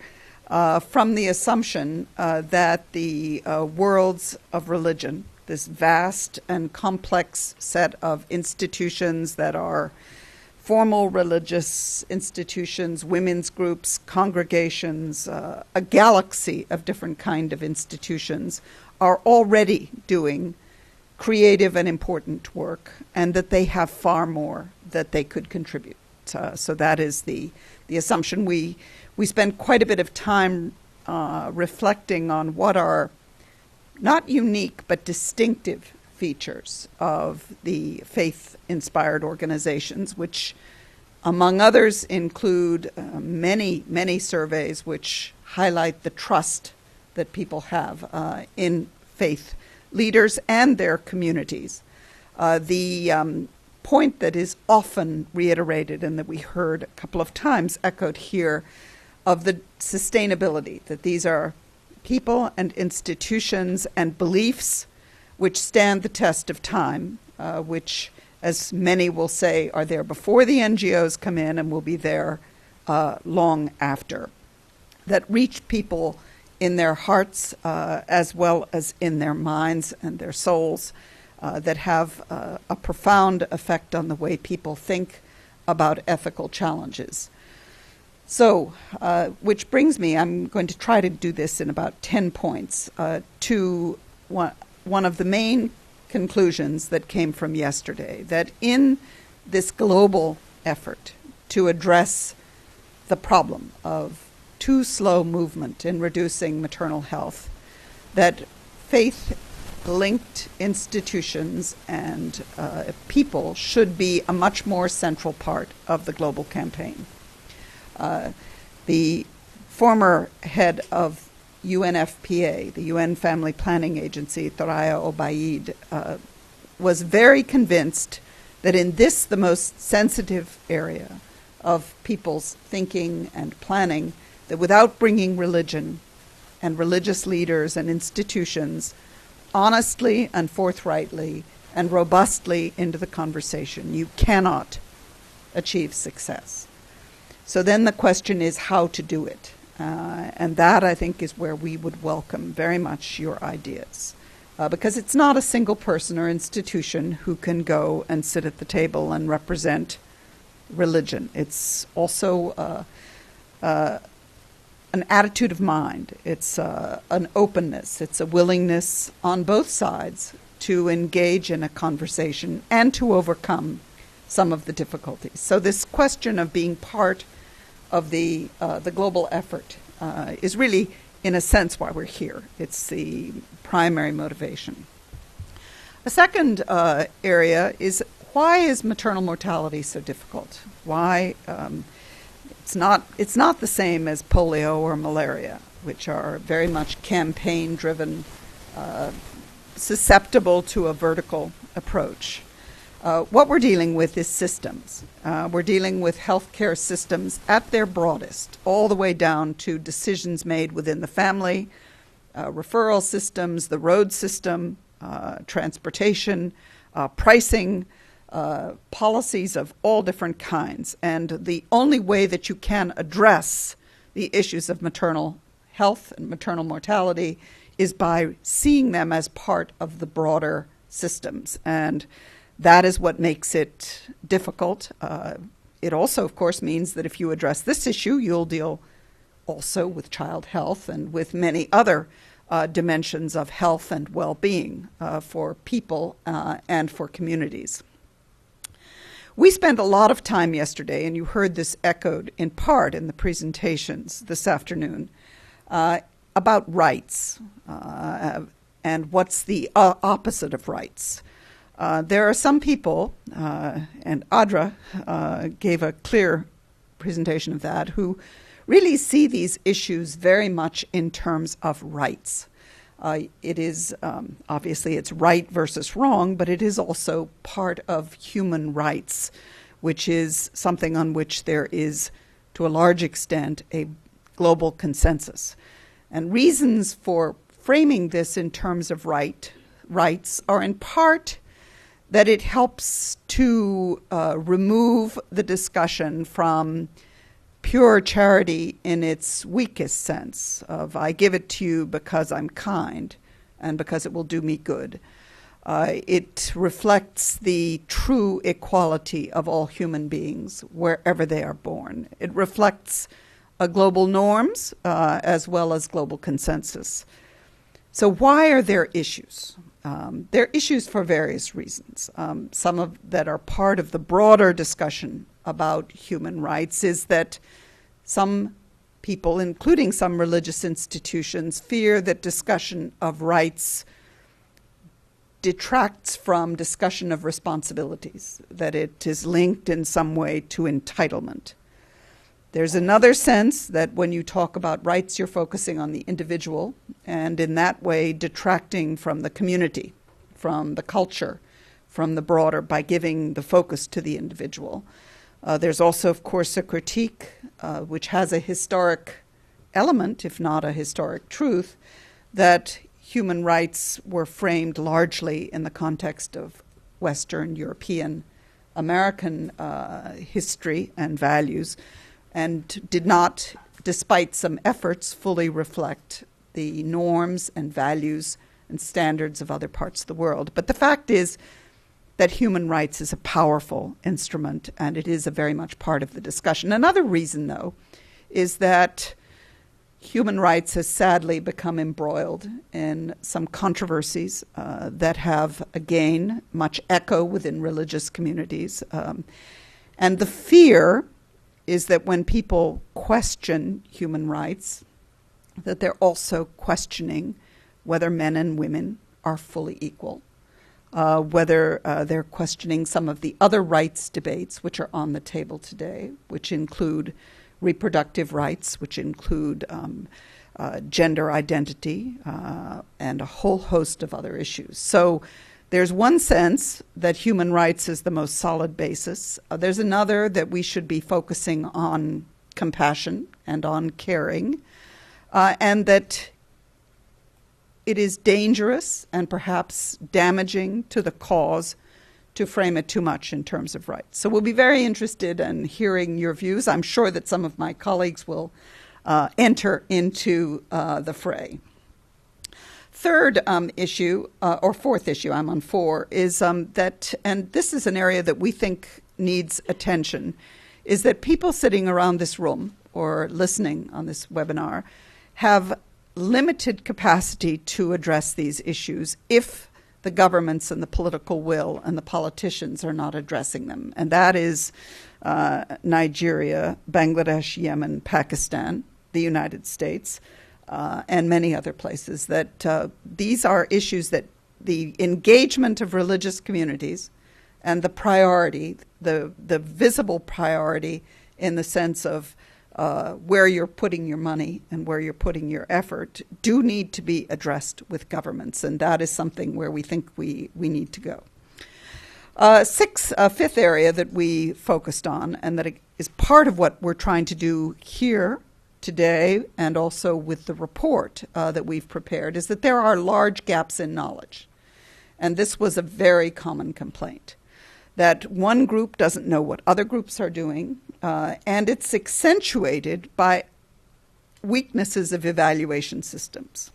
S2: from the assumption that the worlds of religion, this vast and complex set of institutions that are formal religious institutions, women's groups, congregations, a galaxy of different kind of institutions, are already doing creative and important work, and that they have far more that they could contribute. So that is the assumption. We spend quite a bit of time reflecting on what are not unique but distinctive features of the faith-inspired organizations, which, among others, include many surveys which highlight the trust that people have in faith leaders and their communities. The point that is often reiterated and that we heard a couple of times echoed here of the sustainability, that these are people and institutions and beliefs which stand the test of time, which, as many will say, are there before the NGOs come in and will be there long after, that reach people in their hearts as well as in their minds and their souls, that have a profound effect on the way people think about ethical challenges. So, which brings me, I'm going to try to do this in about 10 points, to one of the main conclusions that came from yesterday, that in this global effort to address the problem of too slow movement in reducing maternal health, that faith-linked institutions and people should be a much more central part of the global campaign. The former head of UNFPA, the UN Family Planning Agency, Thoraya Obaid, was very convinced that in this, the most sensitive area of people's thinking and planning, that without bringing religion and religious leaders and institutions honestly and forthrightly and robustly into the conversation, you cannot achieve success. So then the question is how to do it. And that, I think, is where we would welcome very much your ideas. Because it's not a single person or institution who can go and sit at the table and represent religion. It's also an attitude of mind. It's an openness. It's a willingness on both sides to engage in a conversation and to overcome some of the difficulties. So this question of being part of the global effort is really, in a sense, why we're here. It's the primary motivation. A second area is why is maternal mortality so difficult? Why it's not the same as polio or malaria, which are very much campaign-driven, susceptible to a vertical approach. What we're dealing with is systems. We're dealing with healthcare systems at their broadest, all the way down to decisions made within the family, referral systems, the road system, transportation, pricing, policies of all different kinds. And the only way that you can address the issues of maternal health and maternal mortality is by seeing them as part of the broader systems. And that is what makes it difficult. It also, of course, means that if you address this issue, you'll deal also with child health and with many other dimensions of health and well-being for people and for communities. We spent a lot of time yesterday, and you heard this echoed in part in the presentations this afternoon, about rights and what's the opposite of rights. There are some people, and ADRA gave a clear presentation of that, who really see these issues very much in terms of rights. It is, obviously, it's right versus wrong, but it is also part of human rights, which is something on which there is, to a large extent, a global consensus. And reasons for framing this in terms of rights are in part that it helps to remove the discussion from pure charity in its weakest sense of I give it to you because I'm kind and because it will do me good. It reflects the true equality of all human beings wherever they are born. It reflects global norms as well as global consensus. So why are there issues? There are issues for various reasons. Some of that are part of the broader discussion about human rights is that some people, including some religious institutions, fear that discussion of rights detracts from discussion of responsibilities, that it is linked in some way to entitlement. There's another sense that when you talk about rights, you're focusing on the individual, and in that way detracting from the community, from the culture, from the broader, by giving the focus to the individual. There's also, of course, a critique, which has a historic element, if not a historic truth, that human rights were framed largely in the context of Western European American history and values, and did not, despite some efforts, fully reflect the norms and values and standards of other parts of the world. But the fact is that human rights is a powerful instrument, and it is a very much part of the discussion. Another reason, though, is that human rights has sadly become embroiled in some controversies that have, again, much echo within religious communities. And the fear is that when people question human rights, that they're also questioning whether men and women are fully equal, whether they're questioning some of the other rights debates which are on the table today, which include reproductive rights, which include gender identity, and a whole host of other issues. So there's one sense that human rights is the most solid basis. There's another that we should be focusing on compassion and on caring, and that it is dangerous and perhaps damaging to the cause to frame it too much in terms of rights. So we'll be very interested in hearing your views. I'm sure that some of my colleagues will enter into the fray. Third issue, or fourth issue, I'm on 4, is that, and this is an area that we think needs attention, is that people sitting around this room or listening on this webinar have limited capacity to address these issues if the governments and the political will and the politicians are not addressing them. And that is Nigeria, Bangladesh, Yemen, Pakistan, the United States, and many other places. That these are issues that the engagement of religious communities and the priority, the visible priority in the sense of where you're putting your money and where you're putting your effort do need to be addressed with governments, and that is something where we think we need to go. Fifth area that we focused on, and that is part of what we're trying to do here today and also with the report that we've prepared, is that there are large gaps in knowledge. And this was a very common complaint, that one group doesn't know what other groups are doing, and it's accentuated by weaknesses of evaluation systems.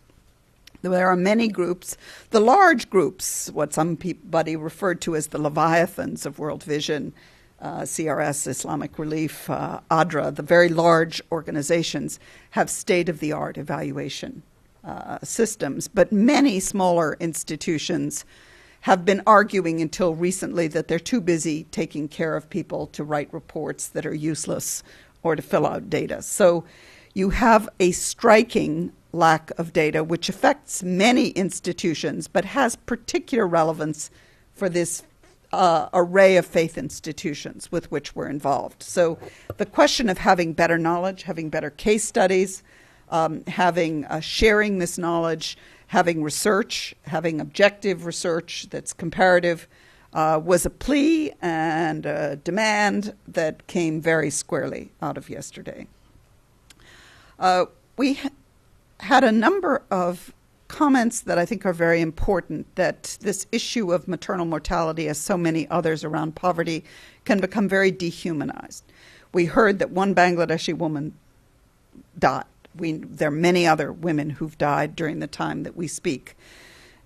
S2: There are many groups, the large groups, what somebody referred to as the Leviathans of World Vision, CRS, Islamic Relief, ADRA, the very large organizations have state-of-the-art evaluation systems, but many smaller institutions have been arguing until recently that they're too busy taking care of people to write reports that are useless or to fill out data. So you have a striking lack of data, which affects many institutions, but has particular relevance for this array of faith institutions with which we're involved. So the question of having better knowledge, having better case studies, sharing this knowledge, having research, having objective research that's comparative, was a plea and a demand that came very squarely out of yesterday. We had a number of comments that I think are very important, that this issue of maternal mortality, as so many others around poverty, can become very dehumanized. We heard that one Bangladeshi woman died. There are many other women who've died during the time that we speak.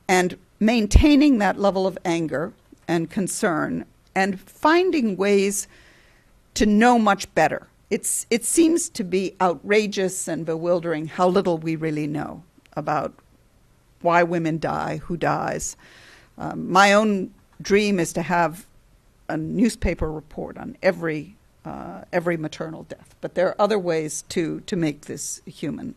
S2: And maintaining that level of anger and concern and finding ways to know much better. It seems to be outrageous and bewildering how little we really know about why women die, who dies. My own dream is to have a newspaper report on every maternal death, but there are other ways to make this human.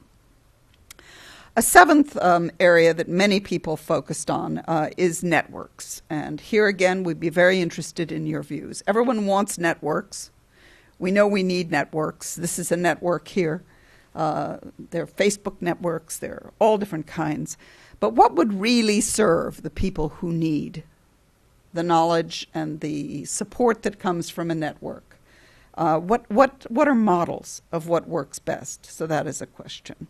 S2: A seventh area that many people focused on is networks. And here again, we'd be very interested in your views. Everyone wants networks. We know we need networks. This is a network here. There are Facebook networks. There are all different kinds. But what would really serve the people who need the knowledge and the support that comes from a network? What are models of what works best? So that is a question.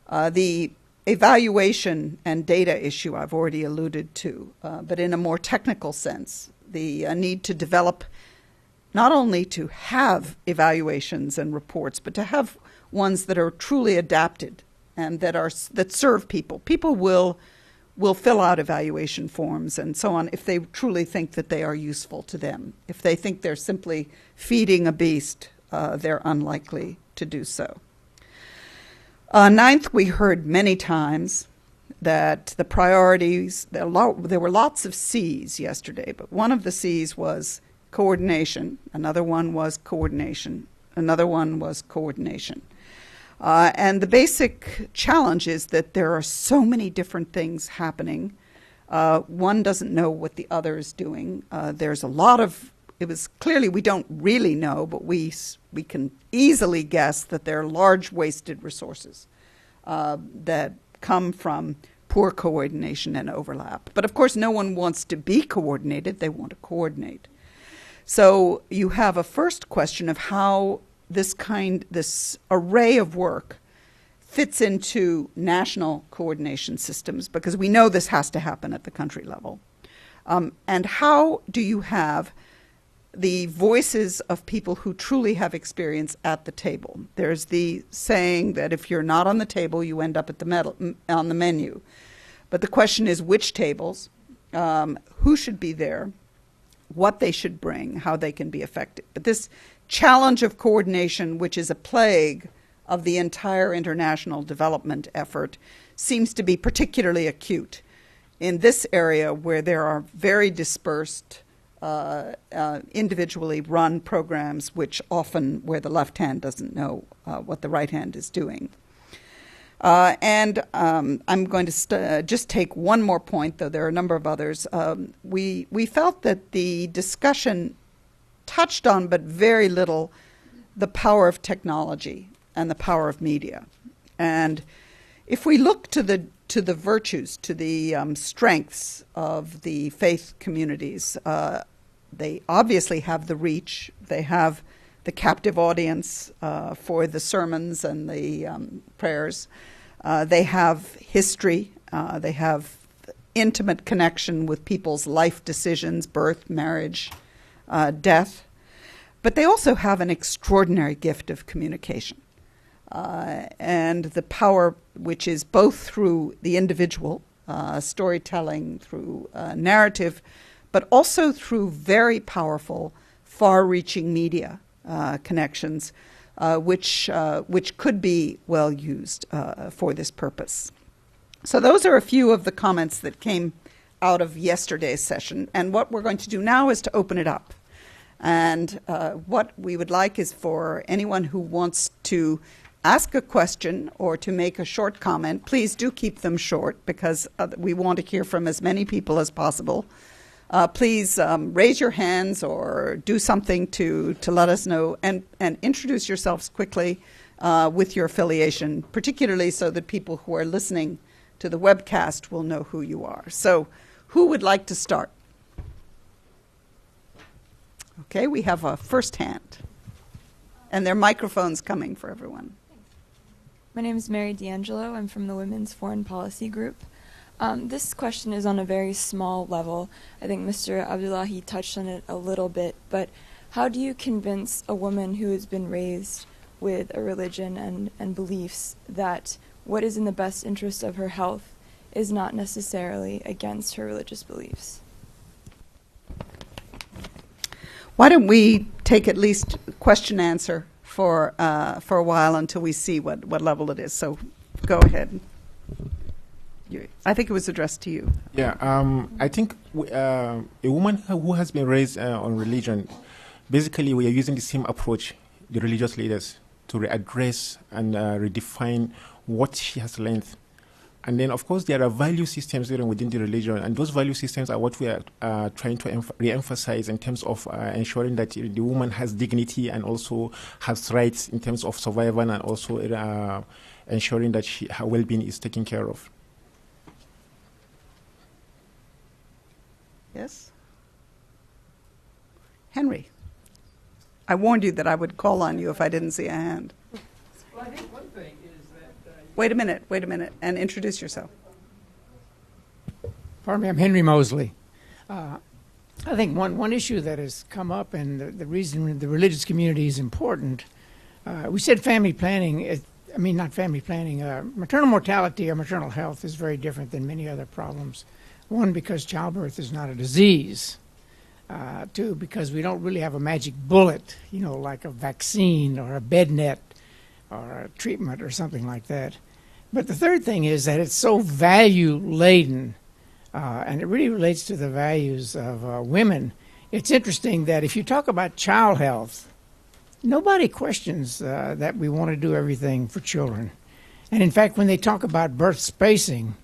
S2: The evaluation and data issue I've already alluded to, but in a more technical sense, the need to develop, not only to have evaluations and reports, but to have ones that are truly adapted and that serve people. People will fill out evaluation forms and so on if they truly think that they are useful to them. If they think they're simply feeding a beast, they're unlikely to do so. Ninth, we heard many times that the priorities, there were lots of C's yesterday, but one of the C's was coordination. Another one was coordination. Another one was coordination. And the basic challenge is that there are so many different things happening. One doesn't know what the other is doing. There's a lot of, it was clearly we don't really know, but we can easily guess that there are large wasted resources that come from poor coordination and overlap. But of course, no one wants to be coordinated. They want to coordinate. So you have a first question of how this array of work fits into national coordination systems, because we know this has to happen at the country level. And how do you have the voices of people who truly have experience at the table? There's the saying that if you're not on the table, you end up at on the menu. But the question is which tables, who should be there, what they should bring, how they can be effective. But this challenge of coordination, which is a plague of the entire international development effort, seems to be particularly acute in this area where there are very dispersed, individually run programs, which often where the left hand doesn't know what the right hand is doing. I'm going to just take one more point, though there are a number of others. We felt that the discussion touched on, but very little, the power of technology and the power of media. And if we look to the virtues, to the strengths of the faith communities, they obviously have the reach. They have the captive audience for the sermons and the prayers. They have history. They have intimate connection with people's life decisions, birth, marriage, death. But they also have an extraordinary gift of communication. And the power which is both through the individual, storytelling, through narrative, but also through very powerful, far-reaching media connections, which could be well used for this purpose. So those are a few of the comments that came out of yesterday's session. And what we're going to do now is to open it up. And what we would like is for anyone who wants to ask a question or to make a short comment, please do keep them short because we want to hear from as many people as possible. Please raise your hands or do something to let us know and introduce yourselves quickly with your affiliation, particularly so that people who are listening to the webcast will know who you are. So who would like to start? Okay, we have a first hand. And there are microphones coming for everyone.
S7: My name is Mary D'Angelo. I'm from the Women's Foreign Policy Group. This question is on a very small level. I think Mr. Abdullahi touched on it a little bit, but how do you convince a woman who has been raised with a religion and beliefs that what is in the best interest of her health is not necessarily against her religious beliefs?
S2: Why don't we take at least question-answer for a while until we see what level it is. So go ahead. I think it was addressed to you.
S6: Yeah, I think a woman who has been raised on religion, basically we are using the same approach, the religious leaders, to readdress and redefine what she has learned. And then, of course, there are value systems within the religion, and those value systems are what we are trying to re-emphasize in terms of ensuring that the woman has dignity and also has rights in terms of survival and also ensuring that her well-being is taken care of.
S2: Yes? Henry, I warned you that I would call on you if I didn't see a hand.
S8: Well, I think one thing is that...
S2: Wait a minute, and introduce yourself.
S8: Pardon me, I'm Henry Mosley. I think one issue that has come up and the reason the religious community is important, we said family planning, maternal mortality or maternal health is very different than many other problems. One, because childbirth is not a disease. Two, because we don't really have a magic bullet, like a vaccine or a bed net or a treatment or something like that. But the third thing is that it's so value-laden, and it really relates to the values of women. It's interesting that if you talk about child health, nobody questions that we want to do everything for children. And in fact, when they talk about birth spacing,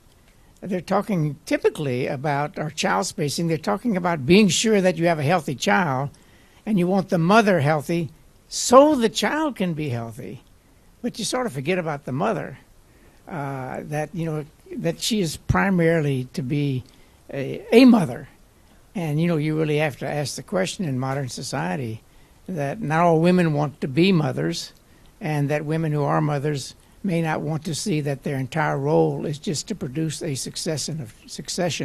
S8: they're talking typically about, or child spacing, they're talking about being sure that you have a healthy child and you want the mother healthy so the child can be healthy. But you sort of forget about the mother, that she is primarily to be a mother. And, you really have to ask the question in modern society that not all women want to be mothers, and that women who are mothers may not want to see that their entire role is just to produce a succession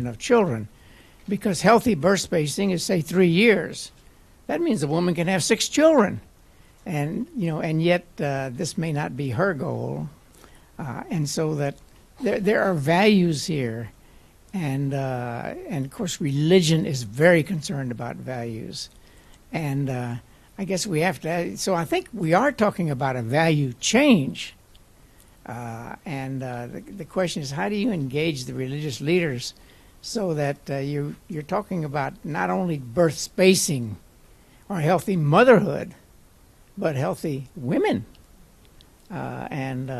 S8: of children. Because healthy birth spacing is, say, 3 years. That means a woman can have 6 children. And yet this may not be her goal, and so that there are values here, and of course religion is very concerned about values, and I guess we have to. So I think we are talking about a value change, and the question is, how do you engage the religious leaders so that you're talking about not only birth spacing or healthy motherhood, but healthy women, and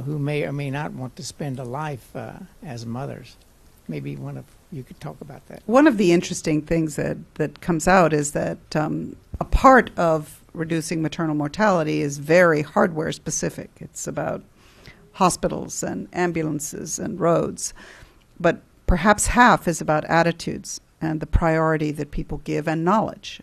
S8: who may or may not want to spend a life as mothers. Maybe one of you could talk about that.
S2: One of the interesting things that comes out is that a part of reducing maternal mortality is very hardware specific. It's about hospitals and ambulances and roads. But perhaps half is about attitudes and the priority that people give and knowledge.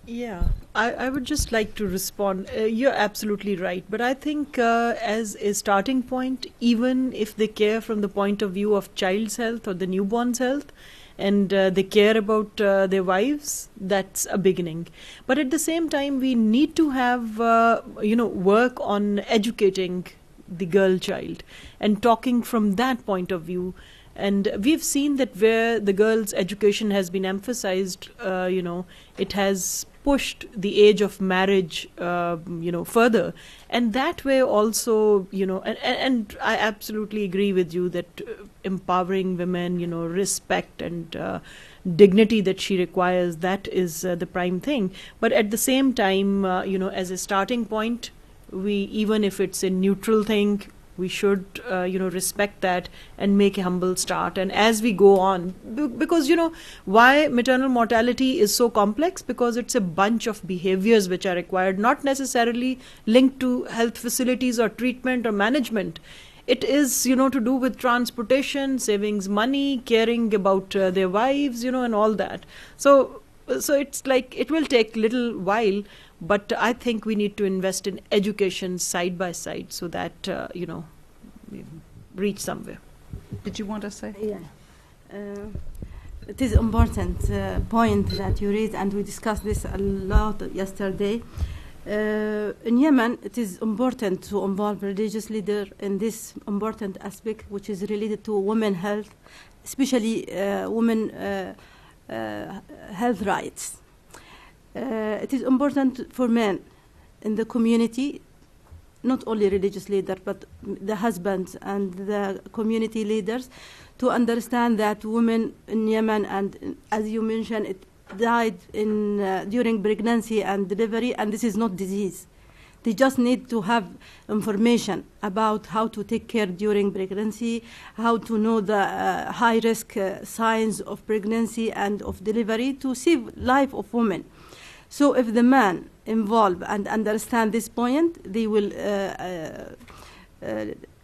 S3: Yeah, I would just like to respond. You're absolutely right. But I think as a starting point, even if they care from the point of view of child's health or the newborn's health, and they care about their wives, that's a beginning. But at the same time, we need to have, work on educating the girl child and talking from that point of view. And we've seen that where the girl's education has been emphasized, it has pushed the age of marriage, further. And that way also, and I absolutely agree with you that empowering women, respect and dignity that she requires, that is the prime thing. But at the same time, as a starting point, even if it's a neutral thing, we should, respect that and make a humble start. And as we go on, because, why maternal mortality is so complex? Because it's a bunch of behaviors which are required, not necessarily linked to health facilities or treatment or management. It is, to do with transportation, savings money, caring about their wives, and all that. So it's like it will take little while, but I think we need to invest in education side by side so that, we reach somewhere.
S2: Did you want to say?
S4: Yeah. It is important point that you raised, and we discussed this a lot yesterday. In Yemen, it is important to involve religious leaders in this important aspect, which is related to women health, especially women health rights. It is important for men in the community, not only religious leaders, but the husbands and the community leaders, to understand that women in Yemen, and as you mentioned, it died during pregnancy and delivery, and this is not disease. They just need to have information about how to take care during pregnancy, how to know the high-risk signs of pregnancy and of delivery to save life of women. So if the man involved and understand this point, they will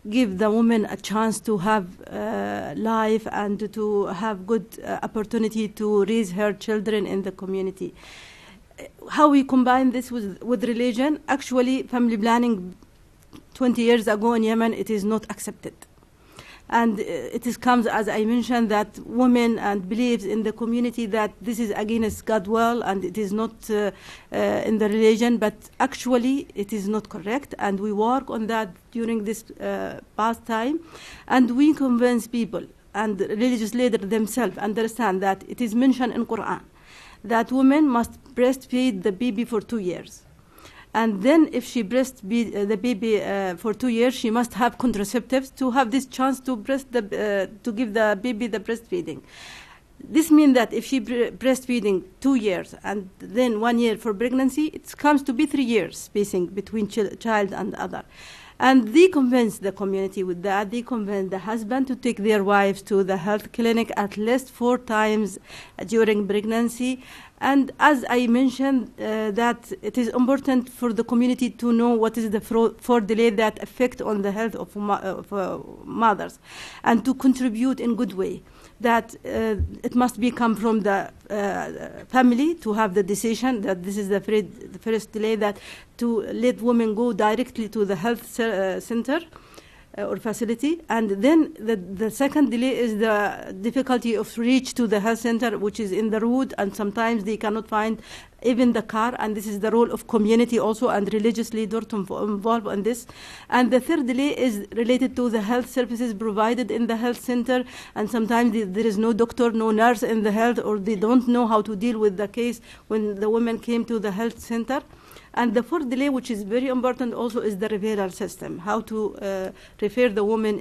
S4: give the woman a chance to have life and to have good opportunity to raise her children in the community. How we combine this with religion? Actually, family planning 20 years ago in Yemen, it is not accepted. And it comes, as I mentioned, that women and believes in the community that this is against God's will and it is not in the religion, but actually it is not correct. And we work on that during this past time. And we convince people and religious leaders themselves understand that it is mentioned in Quran that women must breastfeed the baby for 2 years. And then if she breastfeeds the baby for 2 years, she must have contraceptives to have this chance to give the baby the breastfeeding. This means that if she breastfeeding 2 years and then 1 year for pregnancy, it comes to be 3 years spacing between child and other. And they convince the community with that. They convince the husband to take their wives to the health clinic at least 4 times during pregnancy. And as I mentioned, that it is important for the community to know what is the fraud delay that affect on the health of mothers, and to contribute in good way. That it must come from the family to have the decision that this is the first delay, that to let women go directly to the health center or facility. And then the second delay is the difficulty of reach to the health center, which is in the road, and sometimes they cannot find even the car, and this is the role of community also and religious leaders to involve in this. And the third delay is related to the health services provided in the health center, and sometimes there is no doctor, no nurse in the health, or they don't know how to deal with the case when the women came to the health center. And the fourth delay, which is very important also, is the referral system, how to refer the woman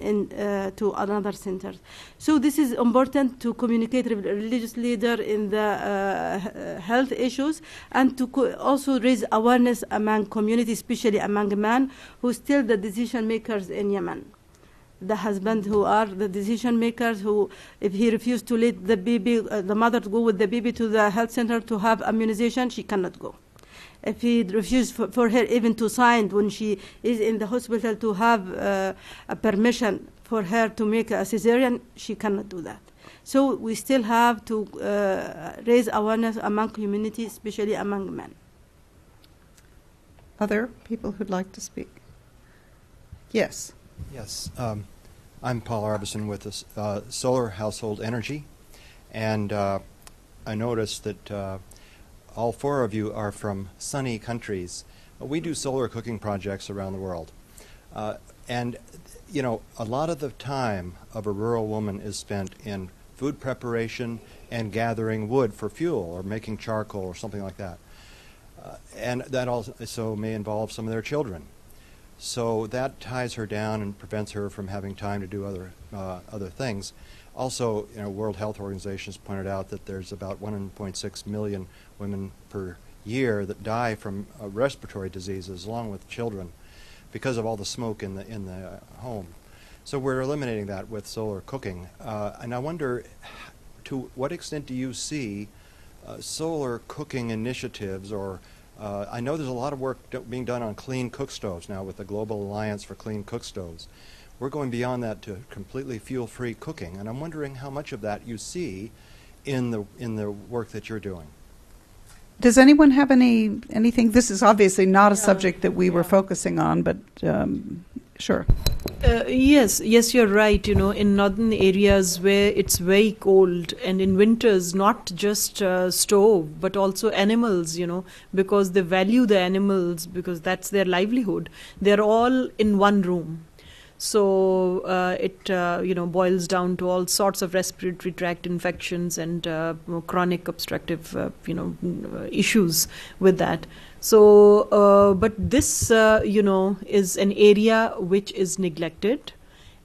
S4: to another center. So this is important to communicate with religious leader in the health issues, and to also raise awareness among community, especially among men who still the decision makers in Yemen. The husband who are the decision makers, who, if he refused to let the baby, the mother to go with the baby to the health center to have immunization, she cannot go. If he refused for her even to sign when she is in the hospital to have a permission for her to make a cesarean, she cannot do that. So we still have to raise awareness among community, especially among men.
S2: Other people who'd like to speak? Yes.
S9: Yes. I'm Paul Arbison with Solar Household Energy, and I noticed that all four of you are from sunny countries. We do solar cooking projects around the world. And, you know, a lot of the time of a rural woman is spent in food preparation and gathering wood for fuel or making charcoal or something like that. And that also may involve some of their children. So that ties her down and prevents her from having time to do other things. Also, you know, World Health Organization has pointed out that there's about 1.6 million women per year that die from respiratory diseases, along with children, because of all the smoke in the home. So we're eliminating that with solar cooking. And I wonder, to what extent do you see solar cooking initiatives, or I know there's a lot of work being done on clean cook stoves now with the Global Alliance for Clean Cook Stoves. We're going beyond that to completely fuel-free cooking, and I'm wondering how much of that you see in the work that you're doing.
S2: Does anyone have anything? This is obviously not a subject that we were focusing on, but sure.
S3: Yes, you're right. You know, in northern areas where it's very cold, and in winters, not just stove, but also animals, you know, because they value the animals because that's their livelihood. They're all in one room. So it boils down to all sorts of respiratory tract infections and chronic obstructive issues with that. So, but this is an area which is neglected,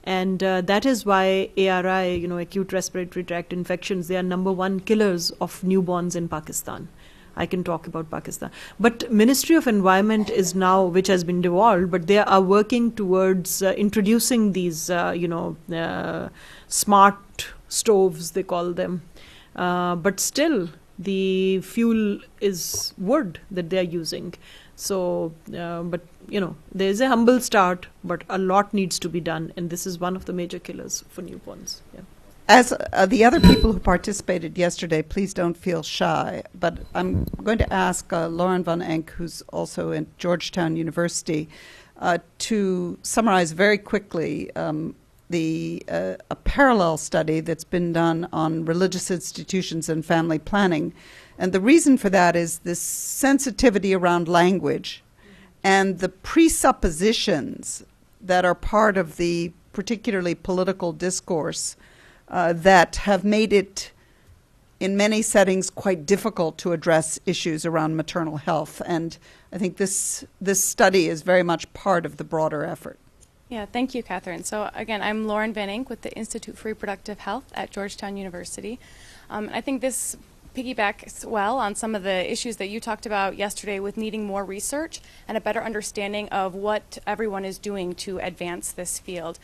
S3: and that is why ARI, acute respiratory tract infections, they are number one killers of newborns in Pakistan. I can talk about Pakistan. But Ministry of Environment is now, which has been devolved, but they are working towards introducing these, smart stoves, they call them. But still, the fuel is wood that they are using. So, there is a humble start, but a lot needs to be done. And this is one of the major killers for newborns. Yeah.
S2: As the other people who participated yesterday, please don't feel shy, but I'm going to ask Lauren van Enck, who's also at Georgetown University, to summarize very quickly a parallel study that's been done on religious institutions and family planning. And the reason for that is this sensitivity around language and the presuppositions that are part of the particularly political discourse that have made it, in many settings, quite difficult to address issues around maternal health. And I think this study is very much part of the broader effort.
S10: Yeah, thank you, Catherine. So again, I'm Lauren van Enck with the Institute for Reproductive Health at Georgetown University. I think this piggybacks well on some of the issues that you talked about yesterday with needing more research and a better understanding of what everyone is doing to advance this field.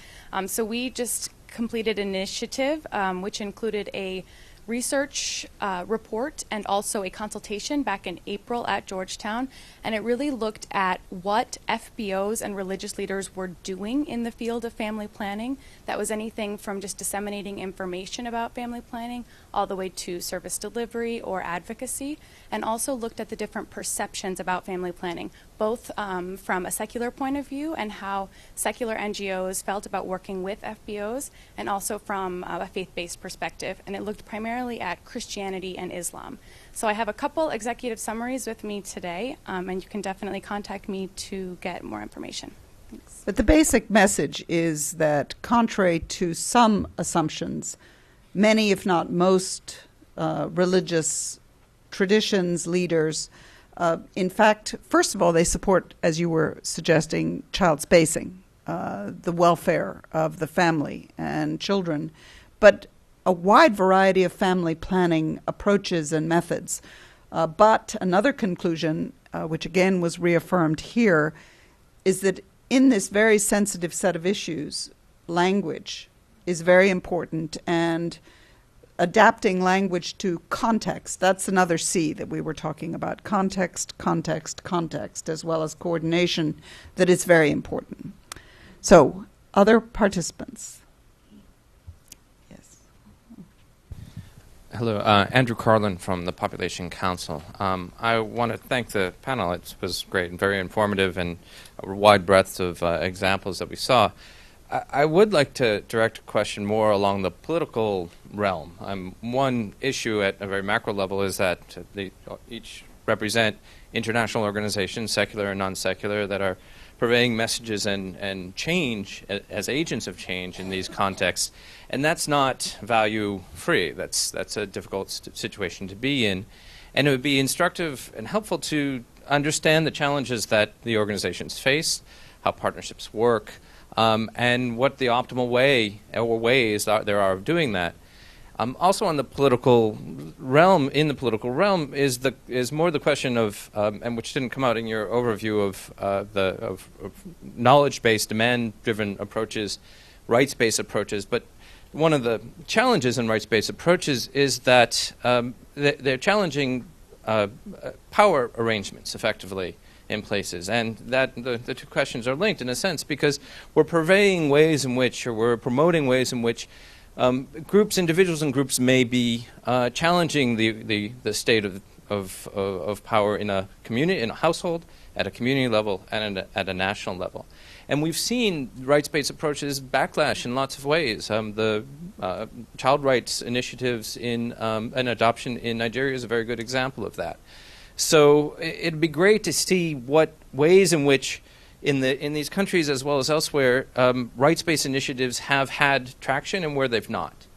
S10: So we just completed an initiative which included a research report and also a consultation back in April at Georgetown, and it really looked at what FBOs and religious leaders were doing in the field of family planning. That was anything from just disseminating information about family planning all the way to service delivery or advocacy, and also looked at the different perceptions about family planning, both from a secular point of view and how secular NGOs felt about working with FBOs, and also from a faith-based perspective. And it looked primarily at Christianity and Islam. So I have a couple executive summaries with me today, and you can definitely contact me to get more information. Thanks.
S2: But the basic message is that, contrary to some assumptions, many, if not most, religious traditions, leaders In fact, first of all, they support, as you were suggesting, child spacing, the welfare of the family and children, but a wide variety of family planning approaches and methods. But another conclusion, which again was reaffirmed here, is that in this very sensitive set of issues, language is very important, and adapting language to context, that's another C that we were talking about, context, context, context, as well as coordination, that is very important. So, other participants? Yes.
S11: Hello, Andrew Carlin from the Population Council. I want to thank the panel. It was great and very informative, and a wide breadth of examples that we saw. I would like to direct a question more along the political realm. One issue at a very macro level is that they each represent international organizations, secular and non-secular, that are purveying messages and change as agents of change in these contexts. And that's not value-free. That's a difficult situation to be in. And it would be instructive and helpful to understand the challenges that the organizations face, how partnerships work, and what the optimal way or ways there are of doing that. Also, on the political realm, is more the question of, and which didn't come out in your overview of knowledge-based, demand-driven approaches, rights-based approaches. But one of the challenges in rights-based approaches is that they're challenging power arrangements effectively in places, and that the two questions are linked in a sense, because we're purveying ways in which, or we're promoting ways in which individuals and groups may be challenging the state of power in a community, in a household, at a community level, and at a national level. And we've seen rights-based approaches backlash in lots of ways. The child rights initiatives in and adoption in Nigeria is a very good example of that. So it'd be great to see what ways in which, in these countries as well as elsewhere, rights-based initiatives have had traction and where they've not.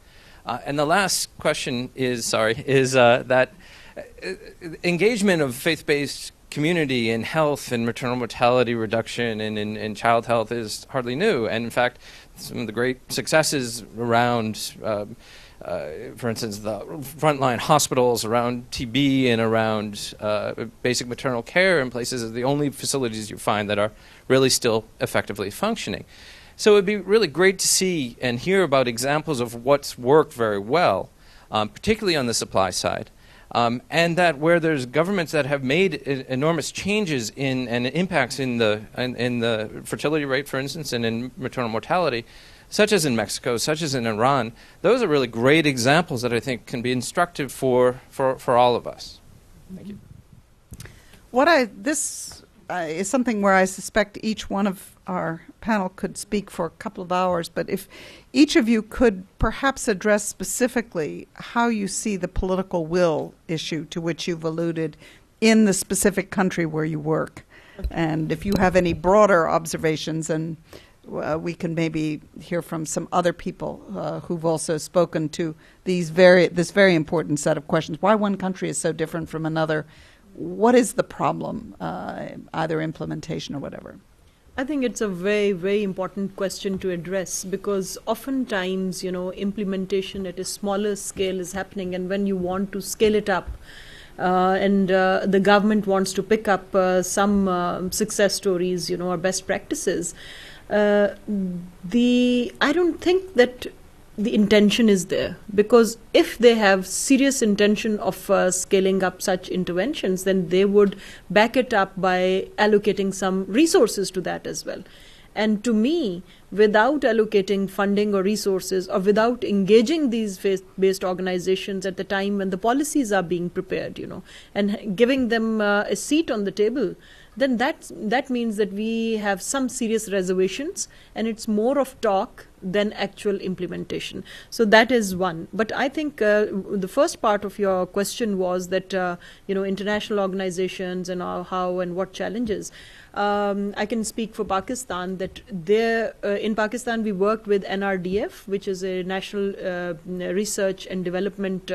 S11: And the last question is that engagement of faith-based community in health and maternal mortality reduction and in child health is hardly new. And in fact, some of the great successes around for instance, the frontline hospitals around TB and around basic maternal care in places are the only facilities you find that are really still effectively functioning. So it would be really great to see and hear about examples of what's worked very well, particularly on the supply side, and that where there's governments that have made enormous changes in and impacts in the fertility rate, for instance, and in maternal mortality, such as in Mexico, such as in Iran, those are really great examples that I think can be instructive for all of us. Thank you.
S2: This is something where I suspect each one of our panel could speak for a couple of hours, but if each of you could perhaps address specifically how you see the political will issue to which you've alluded in the specific country where you work, and if you have any broader observations, and we can maybe hear from some other people who've also spoken to this very important set of questions. Why one country is so different from another? What is the problem, either implementation or whatever?
S3: I think it's a very, very important question to address, because oftentimes, implementation at a smaller scale is happening, and when you want to scale it up, and the government wants to pick up some success stories, or best practices, I don't think that the intention is there, because if they have serious intention of scaling up such interventions, then they would back it up by allocating some resources to that as well. And to me, without allocating funding or resources, or without engaging these faith-based organizations at the time when the policies are being prepared, and giving them a seat on the table, then that means that we have some serious reservations, and it's more of talk than actual implementation. So that is one. But I think the first part of your question was that international organizations and how and what challenges. I can speak for Pakistan that in Pakistan we worked with NRDF, which is a National Research and Development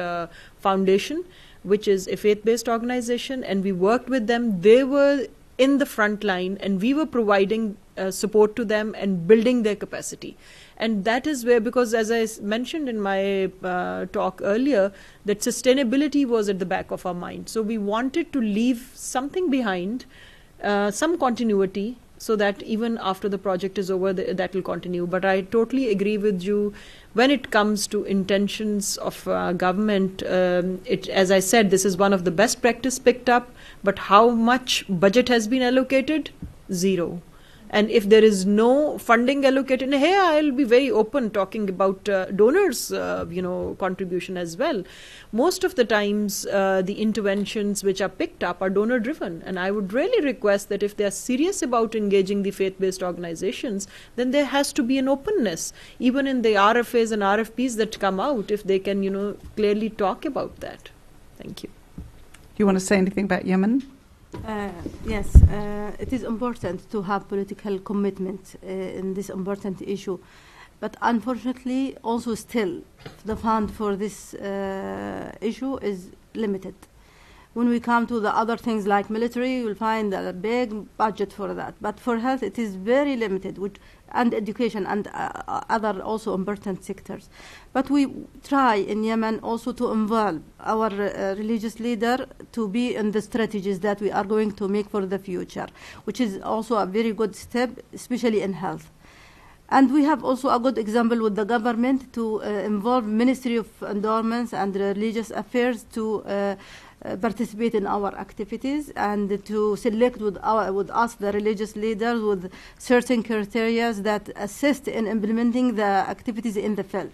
S3: Foundation, which is a faith-based organization, and we worked with them. They were in the front line, and we were providing support to them and building their capacity. And that is where, because as I mentioned in my talk earlier, that sustainability was at the back of our mind. So we wanted to leave something behind, some continuity, so that even after the project is over, that will continue. But I totally agree with you when it comes to intentions of government. As I said, this is one of the best practice picked up, but how much budget has been allocated? Zero. And if there is no funding allocated, and here I'll be very open talking about donors, contribution as well. Most of the times, the interventions which are picked up are donor driven. And I would really request that if they are serious about engaging the faith-based organizations, then there has to be an openness, even in the RFAs and RFPs that come out, if they can, clearly talk about that. Thank you.
S2: Do you want to say anything about Yemen?
S4: Yes, it is important to have political commitment in this important issue. But unfortunately, also still, the fund for this issue is limited. When we come to the other things like military, you will find a big budget for that. But for health, it is very limited, and education and other also important sectors. But we try in Yemen also to involve our religious leader to be in the strategies that we are going to make for the future, which is also a very good step, especially in health. And we have also a good example with the government to involve Ministry of Endowments and Religious Affairs to participate in our activities and to select with us, the religious leaders, with certain criteria that assist in implementing the activities in the field.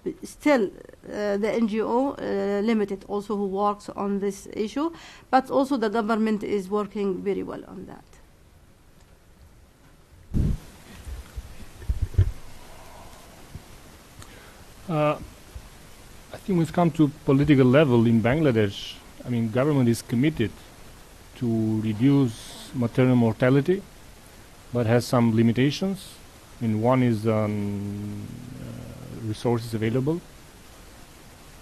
S4: But still, the NGO limited also who works on this issue, but also the government is working very well on that.
S5: I think we've come to political level in Bangladesh. I mean, government is committed to reduce maternal mortality, but has some limitations. I mean, one is resources available,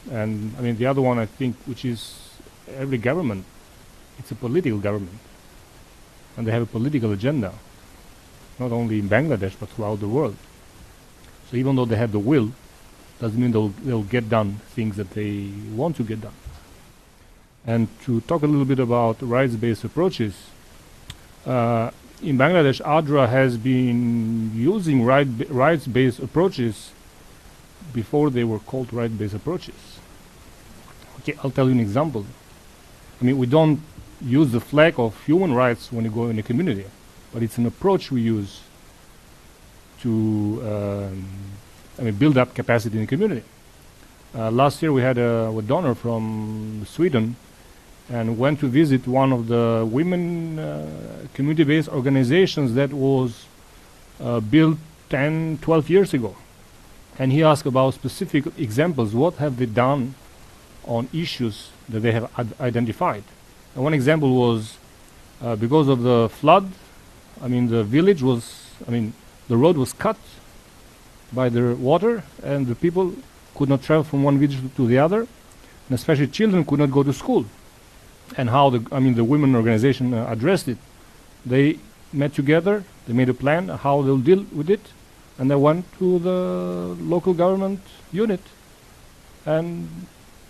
S5: and I mean the other one, I think, which is every government, it's a political government, and they have a political agenda, not only in Bangladesh but throughout the world. So even though they have the will, doesn't mean they'll get done things that they want to get done. And to talk a little bit about rights-based approaches, in Bangladesh, ADRA has been using rights-based approaches before they were called rights-based approaches. Okay, I'll tell you an example. I mean, we don't use the flag of human rights when you go in a community, but it's an approach we use to build up capacity in the community. Last year we had a donor from Sweden and went to visit one of the women community-based organizations that was built 10, 12 years ago. And he asked about specific examples. What have they done on issues that they have identified? And one example was because of the flood, the village was, the road was cut by the water, and the people could not travel from one village to the other, and especially children could not go to school. And how the women organization addressed it. They met together, they made a plan how they'll deal with it, and they went to the local government unit and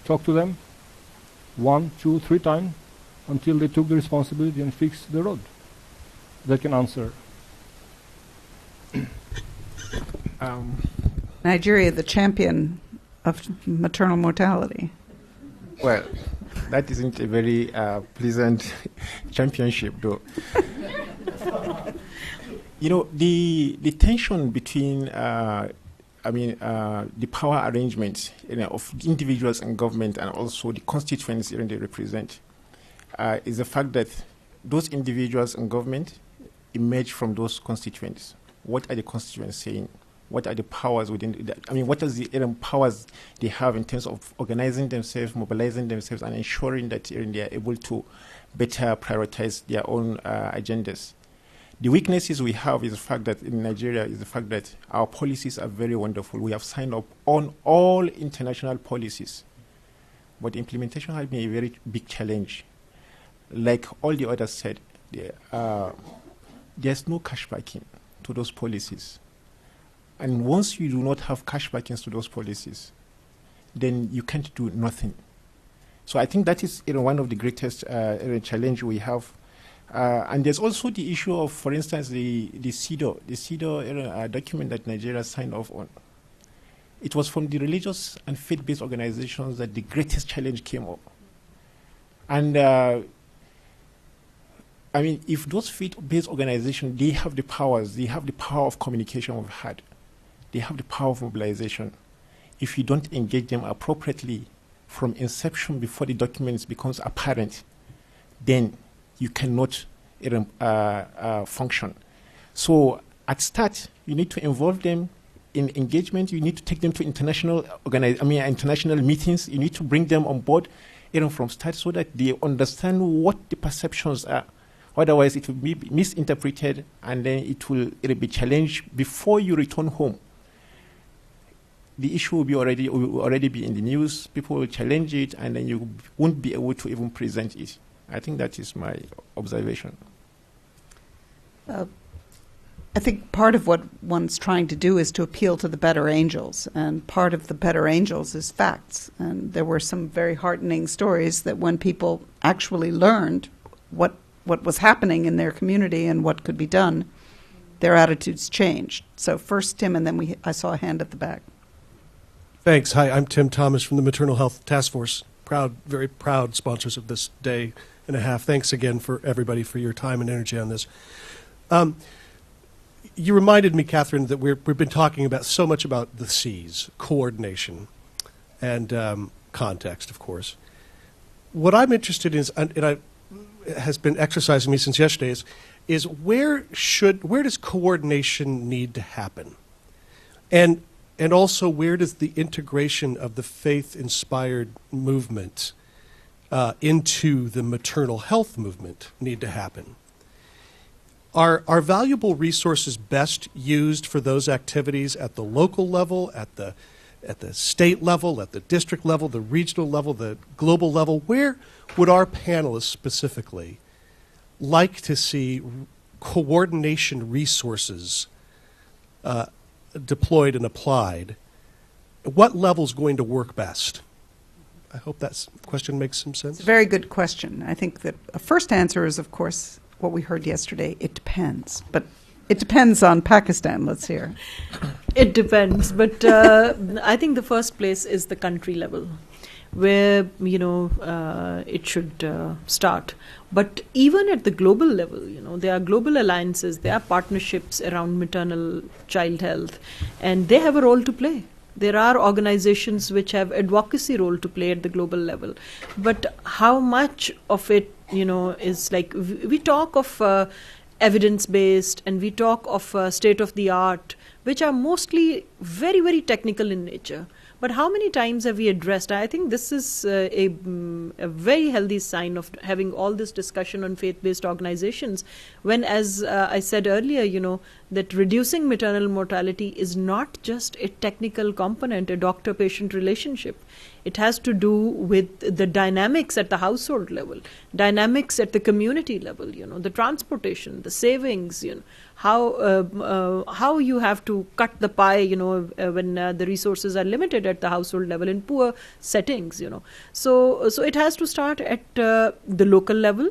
S5: talked to them 1, 2, 3 times until they took the responsibility and fixed the road. That can answer.
S2: Nigeria, the champion of maternal mortality.
S6: Well, that isn't a very pleasant championship, though. The tension between, the power arrangements of individuals and government, and also the constituents they represent, is the fact that those individuals and government emerge from those constituents. What are the constituents saying? What are the powers within that? What are the powers they have in terms of organizing themselves, mobilizing themselves, and ensuring that they are able to better prioritize their own agendas? The weaknesses we have is the fact that in Nigeria is the fact that our policies are very wonderful. We have signed up on all international policies. but implementation has been a very big challenge. Like all the others said, there's no cash backing to those policies. And once you do not have cash backings to those policies, then you can't do nothing. So I think that is one of the greatest challenge we have. And there's also the issue of, for instance, the CEDAW document that Nigeria signed off on. It was from the religious and faith-based organizations that the greatest challenge came up. And I mean, if those faith-based organizations, they have the powers, they have the power of communication we've had, they have the power of mobilization. If you don't engage them appropriately from inception before the documents becomes apparent, then you cannot function. So at start, you need to involve them in engagement. You need to take them to international meetings. You need to bring them on board from start so that they understand what the perceptions are. Otherwise, it will be misinterpreted, and then it'll be challenged before you return home. The issue will already be in the news. People will challenge it, and then you won't be able to even present it. I think that is my observation.
S2: I think part of what one's trying to do is to appeal to the better angels, and part of the better angels is facts. And there were some very heartening stories that when people actually learned what was happening in their community and what could be done, their attitudes changed. So first Tim, and then I saw a hand at the back.
S12: Thanks. Hi, I'm Tim Thomas from the Maternal Health Task Force. Very proud sponsors of this day and a half. Thanks again for everybody for your time and energy on this. You reminded me, Catherine, that we've been talking about so much about the C's, coordination, and context, of course. What I'm interested in is, and has been exercising me since yesterday, is where does coordination need to happen, and also where does the integration of the faith-inspired movement into the maternal health movement need to happen? Are valuable resources best used for those activities at the local level, at the state level, at the district level, the regional level, the global level? Where would our panelists specifically like to see coordination resources deployed and applied? What level is going to work best? I hope that question makes some sense.
S2: It's a very good question. I think that a first answer is, of course, what we heard yesterday. It depends. But it depends on Pakistan. Let's hear.
S3: It depends. But I think the first place is the country level, where, it should start. But even at the global level, there are global alliances, there are partnerships around maternal child health, and they have a role to play. There are organizations which have advocacy role to play at the global level. But how much of it, is like, we talk of evidence-based and we talk of state-of-the-art, which are mostly very, very technical in nature. But how many times have we addressed? I think this is a very healthy sign of having all this discussion on faith-based organizations, when, as I said earlier, that reducing maternal mortality is not just a technical component, a doctor-patient relationship. It has to do with the dynamics at the household level, dynamics at the community level, the transportation, the savings, how you have to cut the pie, when the resources are limited at the household level in poor settings, So it has to start at the local level,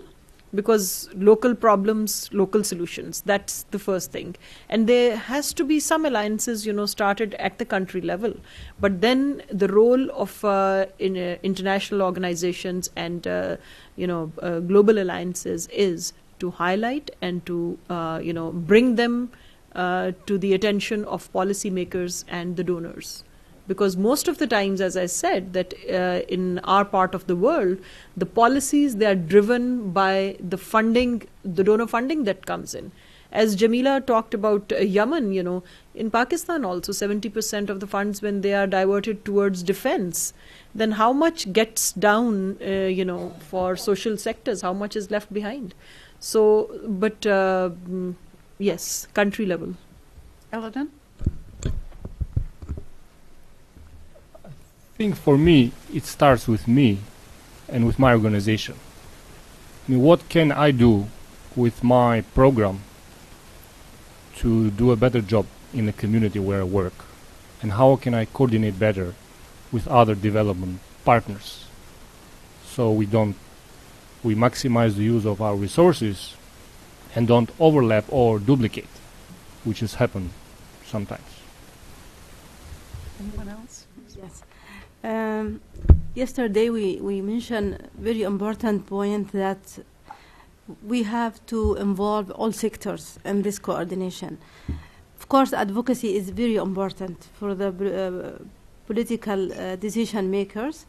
S3: because local problems, local solutions, that's the first thing. And there has to be some alliances, started at the country level. But then the role of international organizations and, global alliances is to highlight and to, bring them to the attention of policymakers and the donors. Because most of the times, as I said, that in our part of the world, the policies, they are driven by the funding, the donor funding that comes in. As Jamila talked about Yemen, in Pakistan also 70% of the funds, when they are diverted towards defense, then how much gets down, for social sectors, how much is left behind? So, but yes, country level.
S2: Eldon?
S5: think for me, it starts with me and with my organization. I mean, what can I do with my program to do a better job in the community where I work? And how can I coordinate better with other development partners so we maximize the use of our resources and don't overlap or duplicate, which has happened sometimes.
S2: Anyone else?
S4: Yes. Yesterday we mentioned very important point that we have to involve all sectors in this coordination. Of course, advocacy is very important for the political decision makers.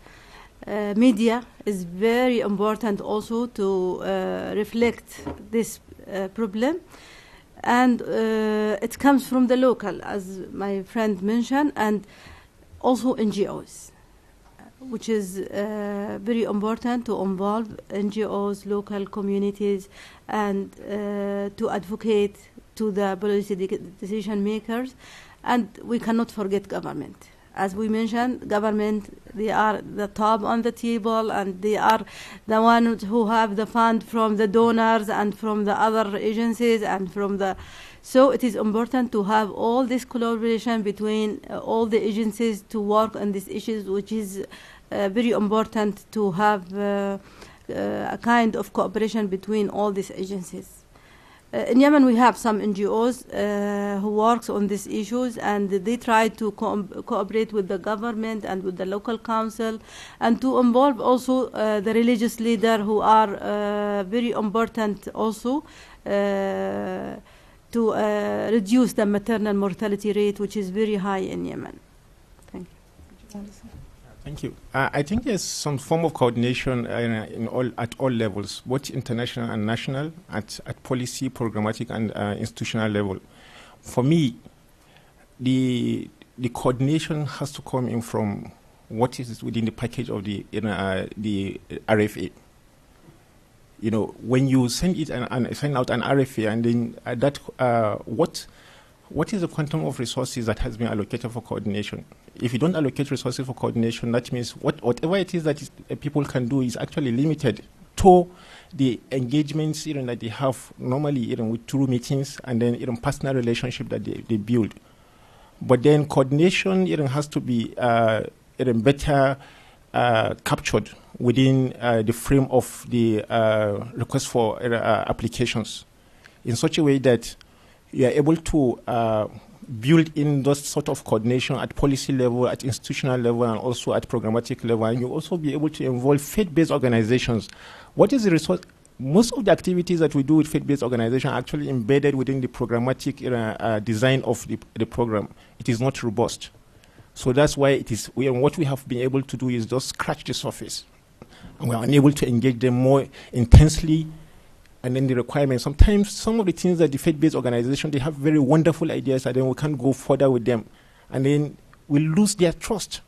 S4: Media is very important also to reflect this problem. And it comes from the local, as my friend mentioned, and also NGOs, which is very important to involve NGOs, local communities, and to advocate to the policy decision makers. And we cannot forget government. As we mentioned, government, they are the top on the table, and they are the ones who have the fund from the donors and from the other agencies and from the... So it is important to have all this collaboration between all the agencies to work on these issues, which is very important to have a kind of cooperation between all these agencies. In Yemen, we have some NGOs who works on these issues, and they try to cooperate with the government and with the local council, and to involve also the religious leader, who are very important also to reduce the maternal mortality rate, which is very high in Yemen. Thank you.
S6: Thank you. I think there's some form of coordination at all levels, both international and national, at policy, programmatic, and institutional level. For me, the coordination has to come in from what is within the package of the RFA. You know, when you send it and send out an RFA, and then what is the quantum of resources that has been allocated for coordination? If you don't allocate resources for coordination, that means whatever it is that people can do is actually limited to the engagements that they have normally with through meetings and then personal relationship that they build. But then coordination has to be better captured within the frame of the request for applications in such a way that you are able to build in those sort of coordination at policy level, at institutional level, and also at programmatic level. And you also be able to involve faith-based organizations. What is the resource? Most of the activities that we do with faith-based organizations are actually embedded within the programmatic design of the program. It is not robust. So that's why it is. What we have been able to do is just scratch the surface. And we are unable to engage them more intensely. And then the requirements, sometimes some of the things that the faith-based organization, they have very wonderful ideas, and then we can't go further with them. And then we lose their trust.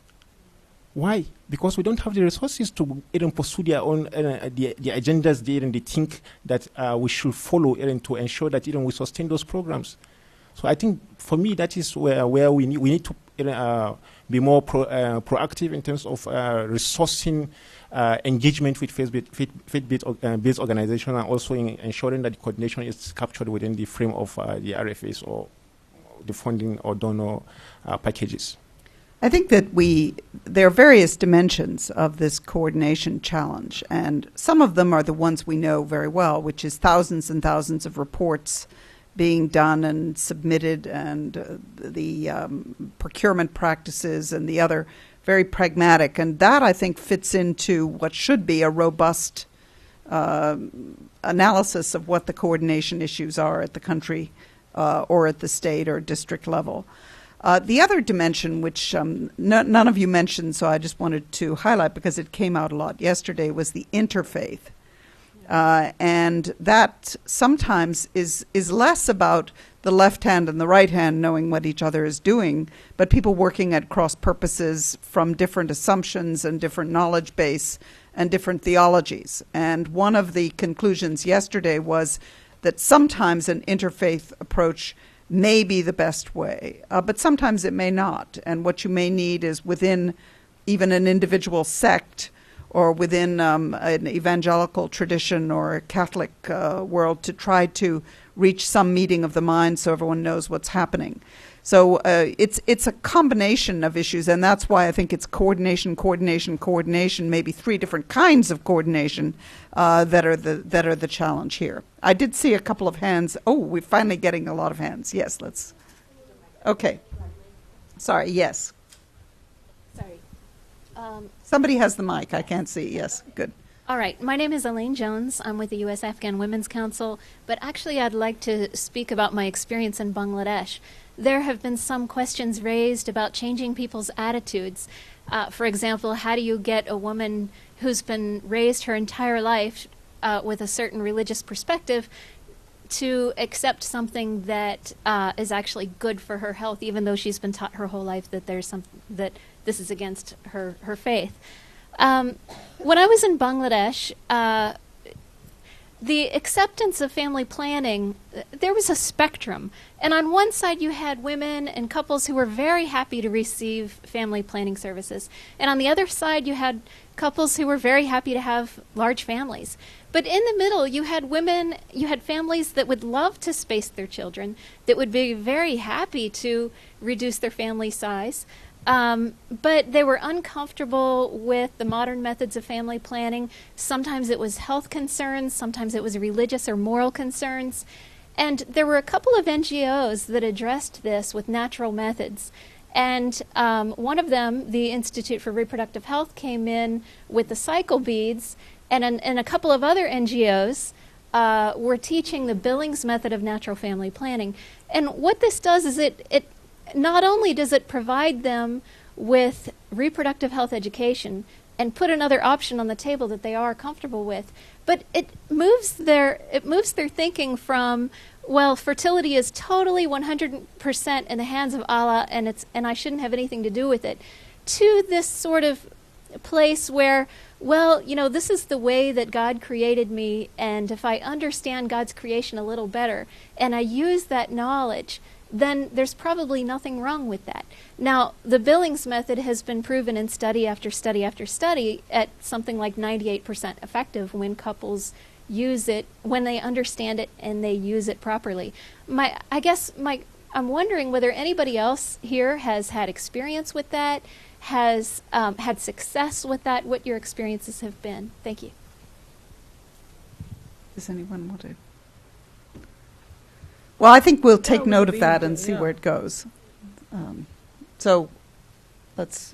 S6: Why? Because we don't have the resources to even pursue their own the agendas there, and they think that we should follow to ensure that we sustain those programs. So I think for me that is where we need to be more proactive in terms of resourcing engagement with faith-based organizations, and also in ensuring that the coordination is captured within the frame of the RFAs or the funding or donor packages.
S2: I think that there are various dimensions of this coordination challenge, and some of them are the ones we know very well, which is thousands and thousands of reports being done and submitted, and the procurement practices and the other very pragmatic. And that, I think, fits into what should be a robust analysis of what the coordination issues are at the country or at the state or district level. The other dimension, which none of you mentioned, so I just wanted to highlight because it came out a lot yesterday, was the interfaith. And that sometimes is less about the left hand and the right hand knowing what each other is doing, but people working at cross purposes from different assumptions and different knowledge base and different theologies. And one of the conclusions yesterday was that sometimes an interfaith approach may be the best way, but sometimes it may not. And what you may need is within even an individual sect or within an evangelical tradition or a Catholic world to try to reach some meeting of the mind so everyone knows what's happening. So it's a combination of issues, and that's why I think it's coordination, maybe 3 different kinds of coordination that are the challenge here. I did see a couple of hands. Oh, we're finally getting a lot of hands. Yes, let's. Okay. Sorry, yes.
S13: Sorry.
S2: Somebody has the mic. I can't see. Yes, good.
S13: All right. My name is Elaine Jones. I'm with the U.S. Afghan Women's Council, but actually I'd like to speak about my experience in Bangladesh. There have been some questions raised about changing people's attitudes. For example, how do you get a woman who's been raised her entire life with a certain religious perspective to accept something that is actually good for her health, even though she's been taught her whole life that that this is against her faith? When I was in Bangladesh, the acceptance of family planning, there was a spectrum. And on one side, you had women and couples who were very happy to receive family planning services. And on the other side, you had couples who were very happy to have large families. But in the middle, you had women, you had families that would love to space their children, that would be very happy to reduce their family size. But they were uncomfortable with the modern methods of family planning. Sometimes it was health concerns, sometimes it was religious or moral concerns. And there were a couple of NGOs that addressed this with natural methods. And one of them, the Institute for Reproductive Health, came in with the cycle beads, and a couple of other NGOs were teaching the Billings method of natural family planning. And what this does is it not only does it provide them with reproductive health education and put another option on the table that they are comfortable with, but it moves their thinking from, well, fertility is totally 100% in the hands of Allah, and I shouldn't have anything to do with it, to this sort of place where, well, this is the way that God created me, and if I understand God's creation a little better and I use that knowledge, then there's probably nothing wrong with that. Now, the Billings method has been proven in study after study after study at something like 98% effective when couples use it, when they understand it and they use it properly. I'm wondering whether anybody else here has had experience with that, has had success with that, what your experiences have been. Thank you.
S2: Does anyone want to? Well, I think we'll take note of that and see where it goes. So let's...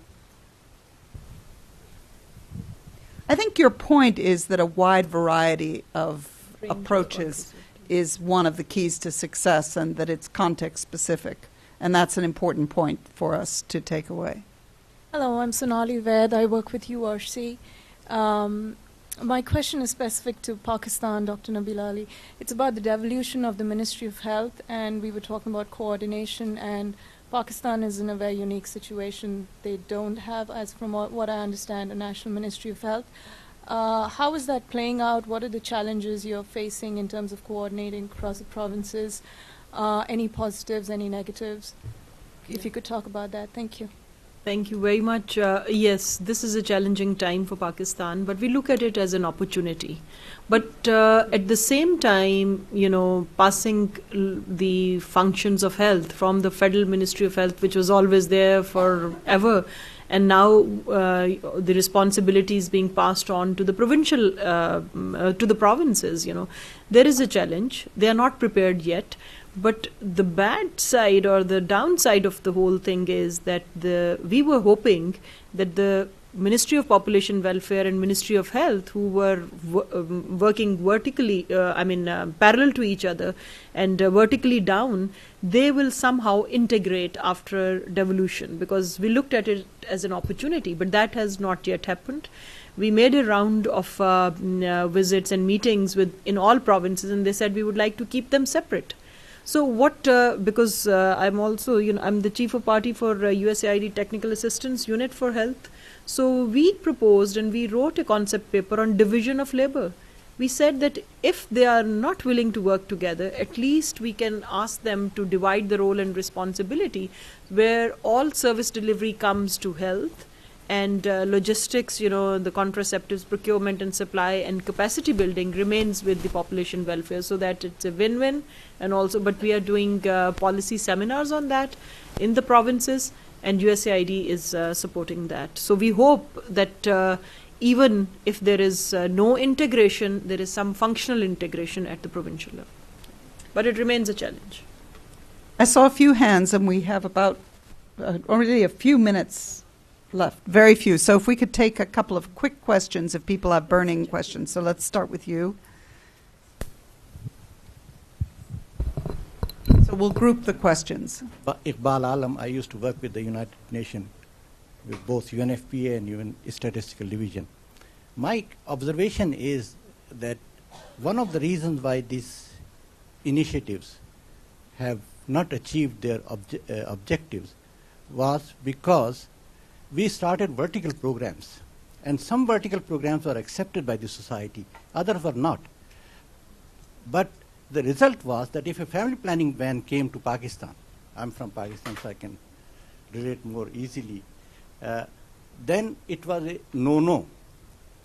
S2: I think your point is that a wide variety of approaches is one of the keys to success, and that it's context-specific. And that's an important point for us to take away.
S14: Hello, I'm Sonali Vaid. I work with URC. My question is specific to Pakistan, Dr. Nabil Ali. It's about the devolution of the Ministry of Health, and we were talking about coordination, and Pakistan is in a very unique situation. They don't have, as from what I understand, a national Ministry of Health. How is that playing out? What are the challenges you're facing in terms of coordinating across the provinces? Any positives, any negatives? If you could talk about that. Thank you.
S3: Thank you very much. Yes, this is a challenging time for Pakistan, but we look at it as an opportunity. But at the same time, passing the functions of health from the Federal Ministry of Health, which was always there forever, and now the responsibilities being passed on to the provincial, to the provinces, there is a challenge. They are not prepared yet. But the bad side or the downside of the whole thing is that we were hoping that the Ministry of Population Welfare and Ministry of Health, who were working vertically, parallel to each other and vertically down, they will somehow integrate after devolution, because we looked at it as an opportunity, but that has not yet happened. We made a round of visits and meetings in all provinces, and they said we would like to keep them separate. So because I'm also, I'm the chief of party for USAID Technical Assistance Unit for Health. So we proposed and we wrote a concept paper on division of labor. We said that if they are not willing to work together, at least we can ask them to divide the role and responsibility, where all service delivery comes to health and logistics, the contraceptives procurement and supply and capacity building remains with the population welfare, so that it's a win-win. And also, but we are doing policy seminars on that in the provinces, and USAID is supporting that. So we hope that even if there is no integration, there is some functional integration at the provincial level. But it remains a challenge.
S2: I saw a few hands, and we have about already a few minutes left. Very few. So if we could take a couple of quick questions if people have burning questions. So let's start with you. So we'll group the questions.
S15: Iqbal Alam, I used to work with the United Nations, with both UNFPA and UN Statistical Division. My observation is that one of the reasons why these initiatives have not achieved their objectives was because we started vertical programs, and some vertical programs were accepted by the society, others were not. But the result was that if a family planning van came to Pakistan, I'm from Pakistan so I can relate more easily, then it was a no-no.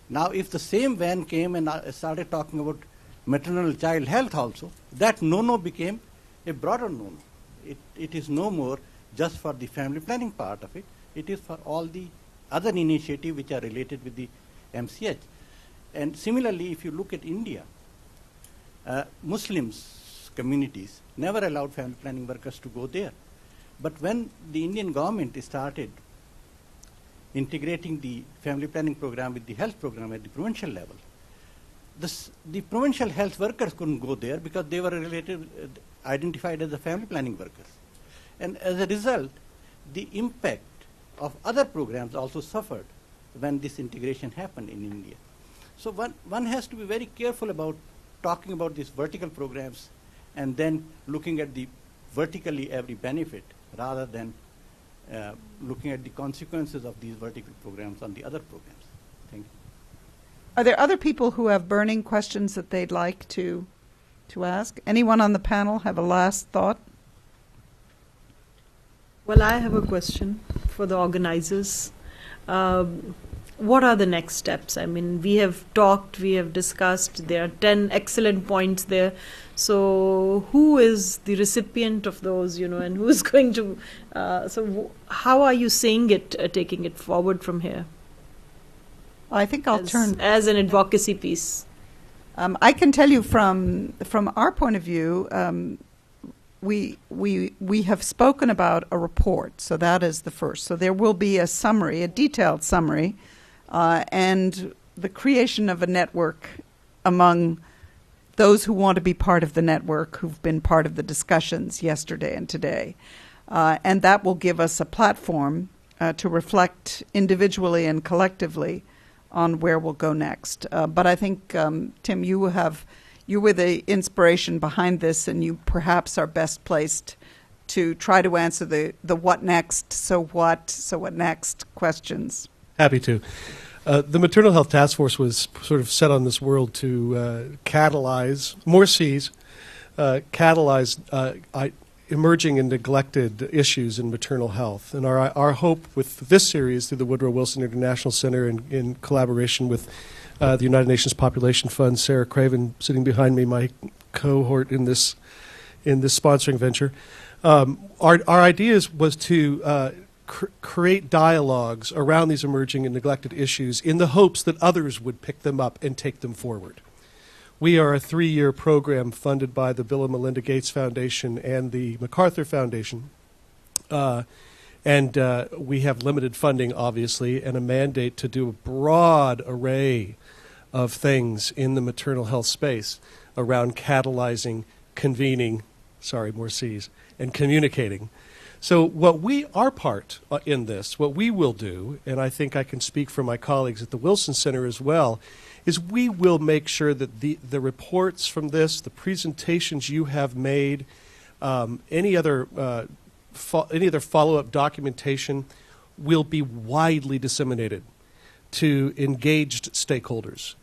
S15: Now if the same van came and started talking about maternal child health also, that no-no became a broader no-no. It is no more just for the family planning part of it. It is for all the other initiatives which are related with the MCH. And similarly, if you look at India, Muslims communities never allowed family planning workers to go there. But when the Indian government started integrating the family planning program with the health program at the provincial level, the provincial health workers couldn't go there because they were identified as the family planning workers. And as a result, the impact of other programs also suffered when this integration happened in India. So one has to be very careful about talking about these vertical programs and then looking at the vertically every benefit rather than looking at the consequences of these vertical programs on the other programs. Thank you.
S2: Are there other people who have burning questions that they'd like to ask? Anyone on the panel have a last thought?
S3: Well, I have a question for the organizers. What are the next steps? I mean, we have talked, we have discussed, there are 10 excellent points there. So who is the recipient of those, and who's going to, how are you seeing it, taking it forward from here?
S2: I think I'll turn
S3: as an advocacy piece.
S2: I can tell you from our point of view, we have spoken about a report, so that is the first. So there will be a summary, a detailed summary, and the creation of a network among those who want to be part of the network, who've been part of the discussions yesterday and today. And that will give us a platform to reflect individually and collectively on where we'll go next. But I think, Tim, you were the inspiration behind this, and you perhaps are best placed to try to answer the what next, so what next questions.
S12: Happy to. The Maternal Health Task Force was sort of set on this world to catalyze more Cs, emerging and neglected issues in maternal health. And our hope with this series through the Woodrow Wilson International Center in collaboration with the United Nations Population Fund, Sarah Craven sitting behind me, my cohort in this sponsoring venture. Our ideas was to create dialogues around these emerging and neglected issues in the hopes that others would pick them up and take them forward. We are a 3-year program funded by the Bill and Melinda Gates Foundation and the MacArthur Foundation. And we have limited funding, obviously, and a mandate to do a broad array of things in the maternal health space around catalyzing, convening, more C's, and communicating. So our part in this, what we will do, and I think I can speak for my colleagues at the Wilson Center as well, is we will make sure that the reports from this, the presentations you have made, any other follow-up documentation will be widely disseminated to engaged stakeholders.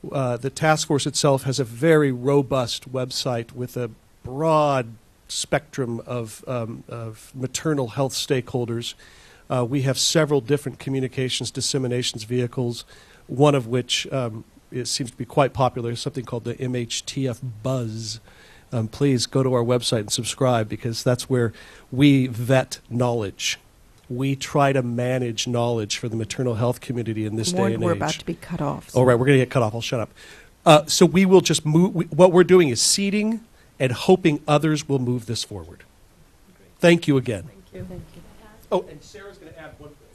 S12: The task force itself has a very robust website with a broad spectrum of maternal health stakeholders We have several different communications disseminations vehicles, one of which it seems to be quite popular, something called the MHTF Buzz. Please go to our website and subscribe, because that's where we vet knowledge. We try to manage knowledge for the maternal health community in this day and
S2: We're
S12: age.
S2: about to be cut off.
S12: Oh, right, we're going to get cut off. I'll shut up. So we will just move. What we're doing is seeding and hoping others will move this forward. Thank you again.
S3: Thank you.
S12: Oh, and Sarah's going to add one thing.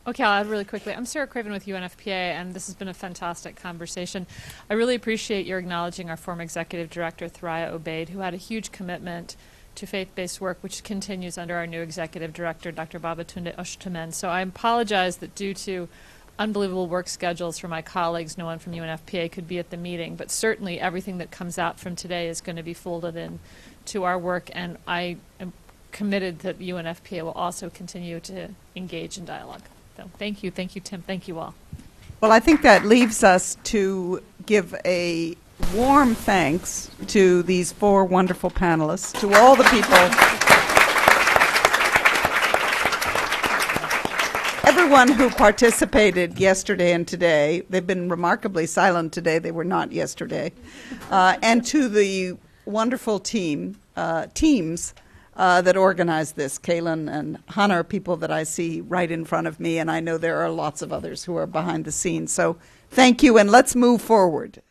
S16: Okay, I'll add really quickly. I'm Sarah Craven with UNFPA, and this has been a fantastic conversation. I really appreciate your acknowledging our former executive director, Thoraya Obaid, who had a huge commitment to faith-based work, which continues under our new executive director, Dr. Babatunde Oshtamen. So I apologize that due to unbelievable work schedules for my colleagues, no one from UNFPA could be at the meeting, but certainly everything that comes out from today is going to be folded in to our work, and I am committed that UNFPA will also continue to engage in dialogue. So thank you, Tim, thank you all.
S2: Well, I think that leaves us to give a warm thanks to these 4 wonderful panelists, to all the people, everyone who participated yesterday and today. They've been remarkably silent today. They were not yesterday. And to the wonderful teams that organized this. Kaylin and Hannah are people that I see right in front of me, and I know there are lots of others who are behind the scenes. So thank you, and let's move forward.